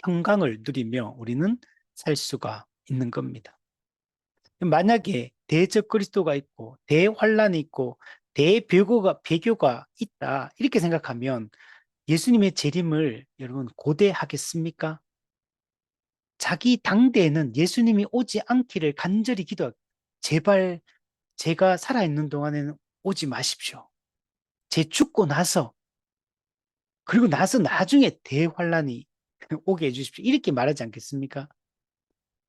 Speaker 1: 평강을 누리며 우리는 살 수가 있는 겁니다. 만약에 대적 그리스도가 있고 대환란이 있고 배교가 있다 이렇게 생각하면 예수님의 재림을 여러분 고대하겠습니까? 자기 당대에는 예수님이 오지 않기를 간절히 기도하고 제발 제가 살아있는 동안에는 오지 마십시오. 제 죽고 나서 그리고 나서 나중에 대환란이 오게 해주십시오. 이렇게 말하지 않겠습니까?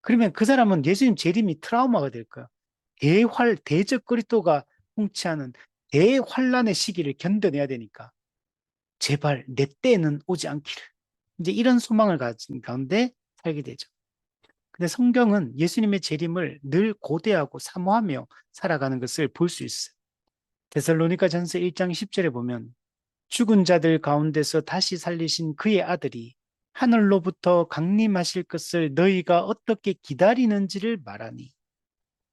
Speaker 1: 그러면 그 사람은 예수님 재림이 트라우마가 될 거야. 대적 그리스도가 통치하는 대환란의 시기를 견뎌내야 되니까 제발 내 때에는 오지 않기를. 이제 이런 소망을 가진 가운데 살게 되죠. 근데 성경은 예수님의 재림을 늘 고대하고 사모하며 살아가는 것을 볼 수 있어요. 데살로니가 전서 1장 10절에 보면 죽은 자들 가운데서 다시 살리신 그의 아들이 하늘로부터 강림하실 것을 너희가 어떻게 기다리는지를 말하니.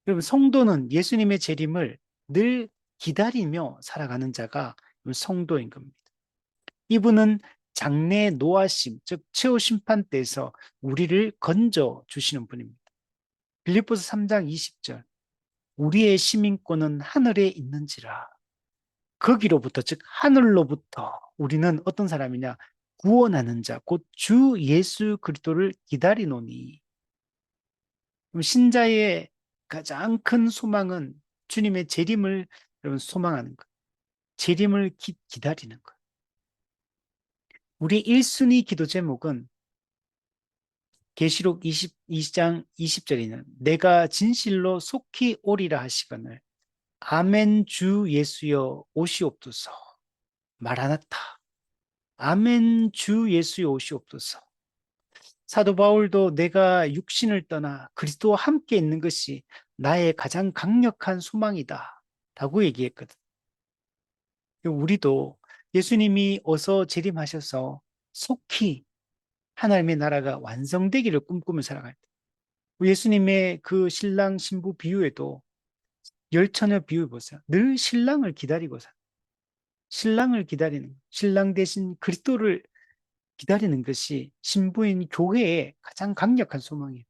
Speaker 1: 여러분, 성도는 예수님의 재림을 늘 기다리며 살아가는 자가 성도인 겁니다. 이분은 장래 노하심, 즉 최후 심판 때에서 우리를 건져 주시는 분입니다. 빌립보서 3장 20절. 우리의 시민권은 하늘에 있는지라. 거기로부터, 즉 하늘로부터 우리는 어떤 사람이냐? 구원하는 자, 곧 주 예수 그리스도를 기다리노니. 신자의 가장 큰 소망은 주님의 재림을 여러분 소망하는 것, 재림을 기다리는 것. 우리 1순위 기도 제목은 계시록 22장 20절에는 내가 진실로 속히 오리라 하시거늘 아멘 주 예수여 오시옵소서. 마라나타. 아멘 주 예수여 오시옵소서. 사도 바울도 내가 육신을 떠나 그리스도와 함께 있는 것이 나의 가장 강력한 소망이다 라고 얘기했거든. 우리도 예수님이 어서 재림하셔서 속히 하나님의 나라가 완성되기를 꿈꾸며 살아갈 때 예수님의 그 신랑 신부 비유에도 열처녀 비유 보세요. 늘 신랑을 기다리고 신랑을 기다리는 신랑 대신 그리스도를 기다리는 것이 신부인 교회의 가장 강력한 소망이에요.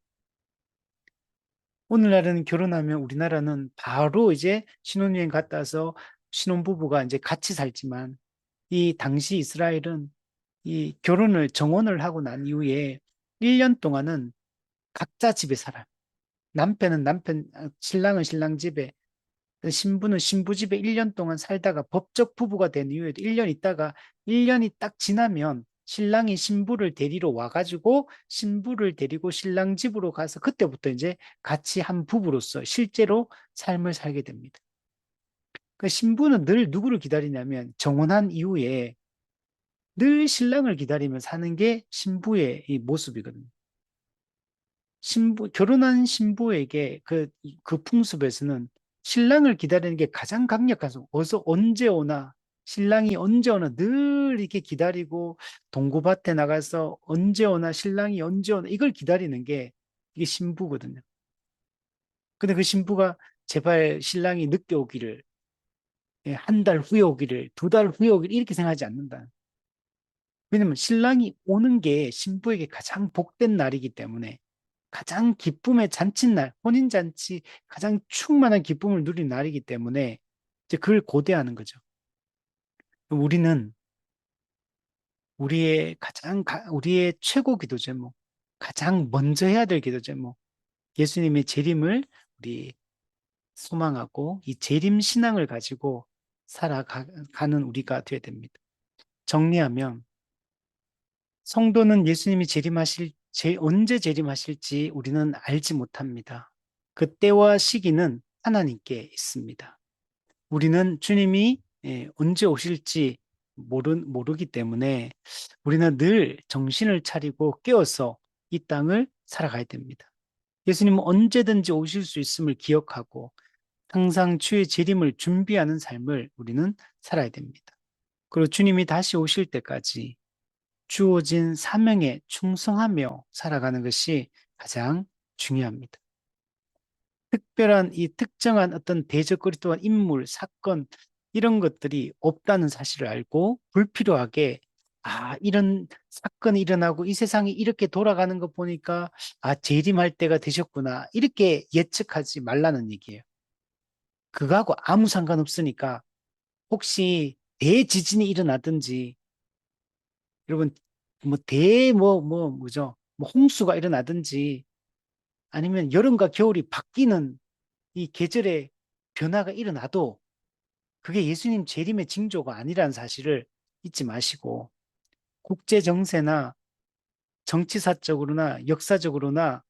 Speaker 1: 오늘날은 결혼하면 우리나라는 바로 이제 신혼여행 갔다 와서 신혼부부가 이제 같이 살지만 이 당시 이스라엘은 이 결혼을 정혼을 하고 난 이후에 1년 동안은 각자 집에 살아요. 남편은 신랑은 신랑 집에, 신부는 신부 집에 1년 동안 살다가 법적 부부가 된 이후에도 1년 있다가 1년이 딱 지나면 신랑이 신부를 데리러 와가지고 신부를 데리고 신랑 집으로 가서 그때부터 이제 같이 한 부부로서 실제로 삶을 살게 됩니다. 그 신부는 늘 누구를 기다리냐면 정혼한 이후에 늘 신랑을 기다리며 사는 게 신부의 이 모습이거든요. 결혼한 신부에게 그 풍습에서는 신랑을 기다리는 게 가장 강력한 소망. 어서 언제 오나 신랑이 언제 오나 늘 이렇게 기다리고 동구밭에 나가서 언제 오나 신랑이 언제 오나 이걸 기다리는 게 이게 신부거든요. 근데 그 신부가 제발 신랑이 늦게 오기를, 한 달 후에 오기를, 두 달 후에 오기를 이렇게 생각하지 않는다. 왜냐면 신랑이 오는 게 신부에게 가장 복된 날이기 때문에 가장 기쁨의 잔칫날, 혼인잔치 가장 충만한 기쁨을 누린 날이기 때문에 이제 그걸 고대하는 거죠. 우리는 우리의 최고 기도 제목, 가장 먼저 해야 될 기도 제목, 예수님의 재림을 우리 소망하고 이 재림 신앙을 가지고 살아가는 우리가 되어야 됩니다. 정리하면 성도는 예수님이 언제 재림하실지 우리는 알지 못합니다. 그때와 시기는 하나님께 있습니다. 우리는 주님이 언제 오실지 모르기 때문에 우리는 늘 정신을 차리고 깨어서 이 땅을 살아가야 됩니다. 예수님은 언제든지 오실 수 있음을 기억하고 항상 주의 재림을 준비하는 삶을 우리는 살아야 됩니다. 그리고 주님이 다시 오실 때까지 주어진 사명에 충성하며 살아가는 것이 가장 중요합니다. 특별한 이 특정한 어떤 대적거리 또한 인물, 사건 이런 것들이 없다는 사실을 알고 불필요하게 이런 사건이 일어나고 이 세상이 이렇게 돌아가는 거 보니까 재림할 때가 되셨구나 이렇게 예측하지 말라는 얘기예요. 그거하고 아무 상관없으니까 혹시 대지진이 일어나든지 여러분 뭐죠? 뭐 홍수가 일어나든지 아니면 여름과 겨울이 바뀌는 이 계절의 변화가 일어나도 그게 예수님 재림의 징조가 아니라는 사실을 잊지 마시고 국제 정세나 정치사적으로나 역사적으로나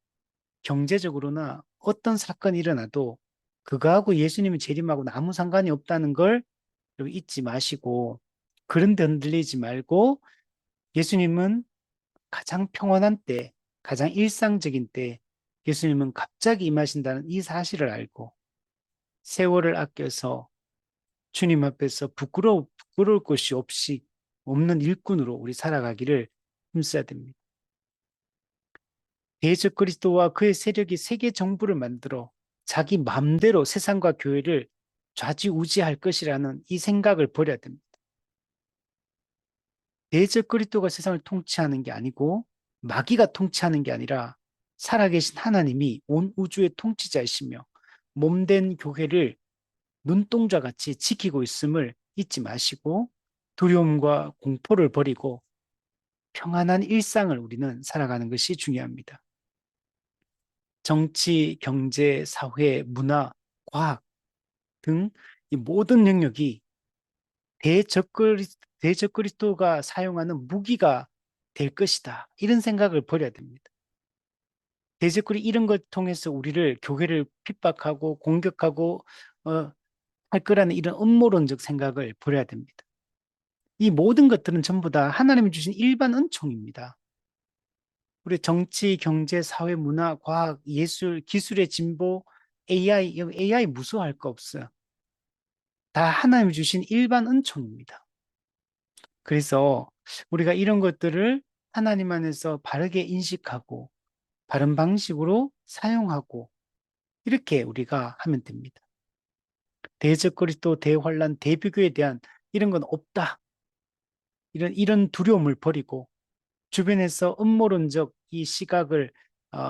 Speaker 1: 경제적으로나 어떤 사건이 일어나도 그거하고 예수님의 재림하고는 아무 상관이 없다는 걸 잊지 마시고 그런 데 흔들리지 말고 예수님은 가장 평온한 때, 가장 일상적인 때 예수님은 갑자기 임하신다는 이 사실을 알고 세월을 아껴서 주님 앞에서 부끄러울 것이 없는 일꾼으로 우리 살아가기를 힘써야 됩니다. 대적 그리스도와 그의 세력이 세계 정부를 만들어 자기 마음대로 세상과 교회를 좌지우지할 것이라는 이 생각을 버려야 됩니다. 대적 그리스도가 세상을 통치하는 게 아니고 마귀가 통치하는 게 아니라 살아계신 하나님이 온 우주의 통치자이시며 몸된 교회를 눈동자같이 지키고 있음을 잊지 마시고 두려움과 공포를 버리고 평안한 일상을 우리는 살아가는 것이 중요합니다. 정치, 경제, 사회, 문화, 과학 등 이 모든 영역이 대적 그리스도가 사용하는 무기가 될 것이다. 이런 생각을 버려야 됩니다. 대적그리 이런 걸 통해서 우리를 교회를 핍박하고 공격하고 할 거라는 이런 음모론적 생각을 버려야 됩니다. 이 모든 것들은 전부 다 하나님이 주신 일반 은총입니다. 우리 정치, 경제, 사회, 문화, 과학, 예술, 기술의 진보, AI 무서워할 거 없어요. 다 하나님이 주신 일반 은총입니다. 그래서 우리가 이런 것들을 하나님 안에서 바르게 인식하고 바른 방식으로 사용하고 이렇게 우리가 하면 됩니다. 대적 그리스도, 대환란, 대비교에 대한 이런 건 없다. 이런 두려움을 버리고 주변에서 음모론적 이 시각을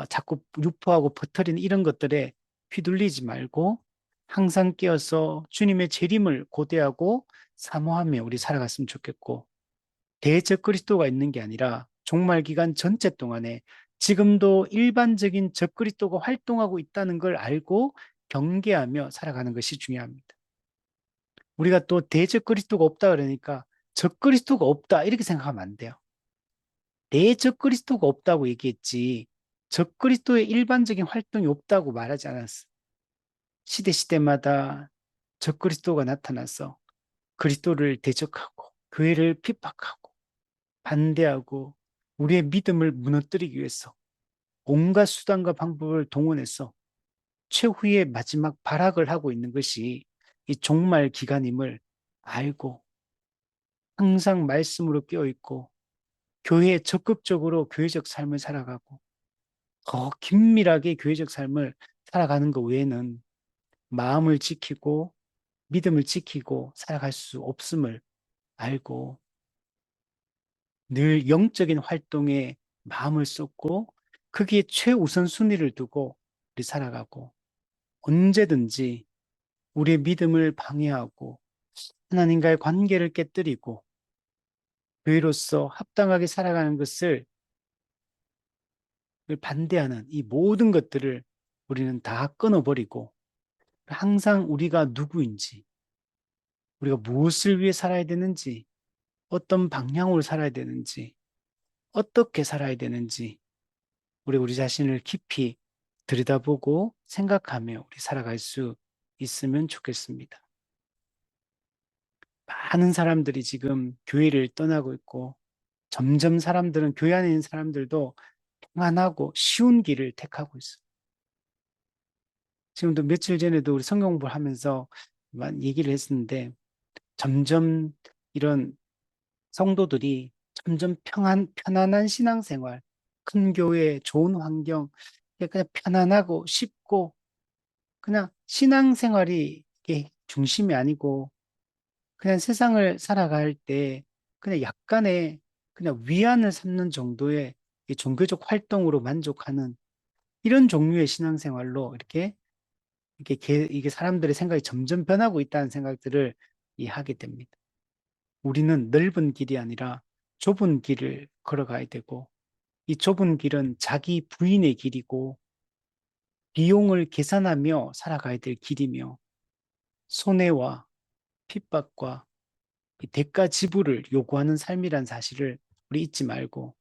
Speaker 1: 자꾸 유포하고 퍼뜨리는 이런 것들에 휘둘리지 말고 항상 깨어서 주님의 재림을 고대하고 사모하며 우리 살아갔으면 좋겠고 대적 그리스도가 있는 게 아니라 종말 기간 전체 동안에 지금도 일반적인 적 그리스도가 활동하고 있다는 걸 알고 경계하며 살아가는 것이 중요합니다. 우리가 또 대적 그리스도가 없다 그러니까 적 그리스도가 없다 이렇게 생각하면 안 돼요. 대적 그리스도가 없다고 얘기했지 적 그리스도의 일반적인 활동이 없다고 말하지 않았어. 시대마다 적 그리스도가 나타나서 그리스도를 대적하고 교회를 핍박하고 반대하고 우리의 믿음을 무너뜨리기 위해서 온갖 수단과 방법을 동원해서 최후의 마지막 발악을 하고 있는 것이 이 종말 기간임을 알고 항상 말씀으로 깨어 있고 교회에 적극적으로 교회적 삶을 살아가고 더 긴밀하게 교회적 삶을 살아가는 것 외에는 마음을 지키고 믿음을 지키고 살아갈 수 없음을 알고 늘 영적인 활동에 마음을 쏟고 거기에 최우선순위를 두고 우리 살아가고 언제든지 우리의 믿음을 방해하고 하나님과의 관계를 깨뜨리고 교회로서 합당하게 살아가는 것을 반대하는 이 모든 것들을 우리는 다 끊어버리고 항상 우리가 누구인지, 우리가 무엇을 위해 살아야 되는지, 어떤 방향으로 살아야 되는지, 어떻게 살아야 되는지, 우리 자신을 깊이 들여다보고 생각하며 우리 살아갈 수 있으면 좋겠습니다. 많은 사람들이 지금 교회를 떠나고 있고, 점점 사람들은 교회 안에 있는 사람들도 평안하고 쉬운 길을 택하고 있어요. 지금도 며칠 전에도 우리 성경 공부를 하면서 얘기를 했었는데, 점점 이런 성도들이 점점 편안한 신앙생활, 큰 교회, 좋은 환경, 그냥 편안하고 쉽고, 그냥 신앙생활이 이게 중심이 아니고, 그냥 세상을 살아갈 때, 그냥 약간의 그냥 위안을 삼는 정도의 이 종교적 활동으로 만족하는 이런 종류의 신앙생활로 이게 사람들의 생각이 점점 변하고 있다는 생각들을 하게 됩니다. 우리는 넓은 길이 아니라 좁은 길을 걸어가야 되고, 이 좁은 길은 자기 부인의 길이고, 비용을 계산하며 살아가야 될 길이며, 손해와 핍박과 이 대가 지불을 요구하는 삶이란 사실을 우리 잊지 말고,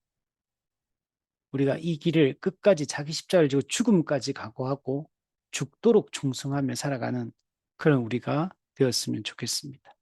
Speaker 1: 우리가 이 길을 끝까지 자기 십자가를 지고 죽음까지 각오하고 죽도록 충성하며 살아가는 그런 우리가 되었으면 좋겠습니다.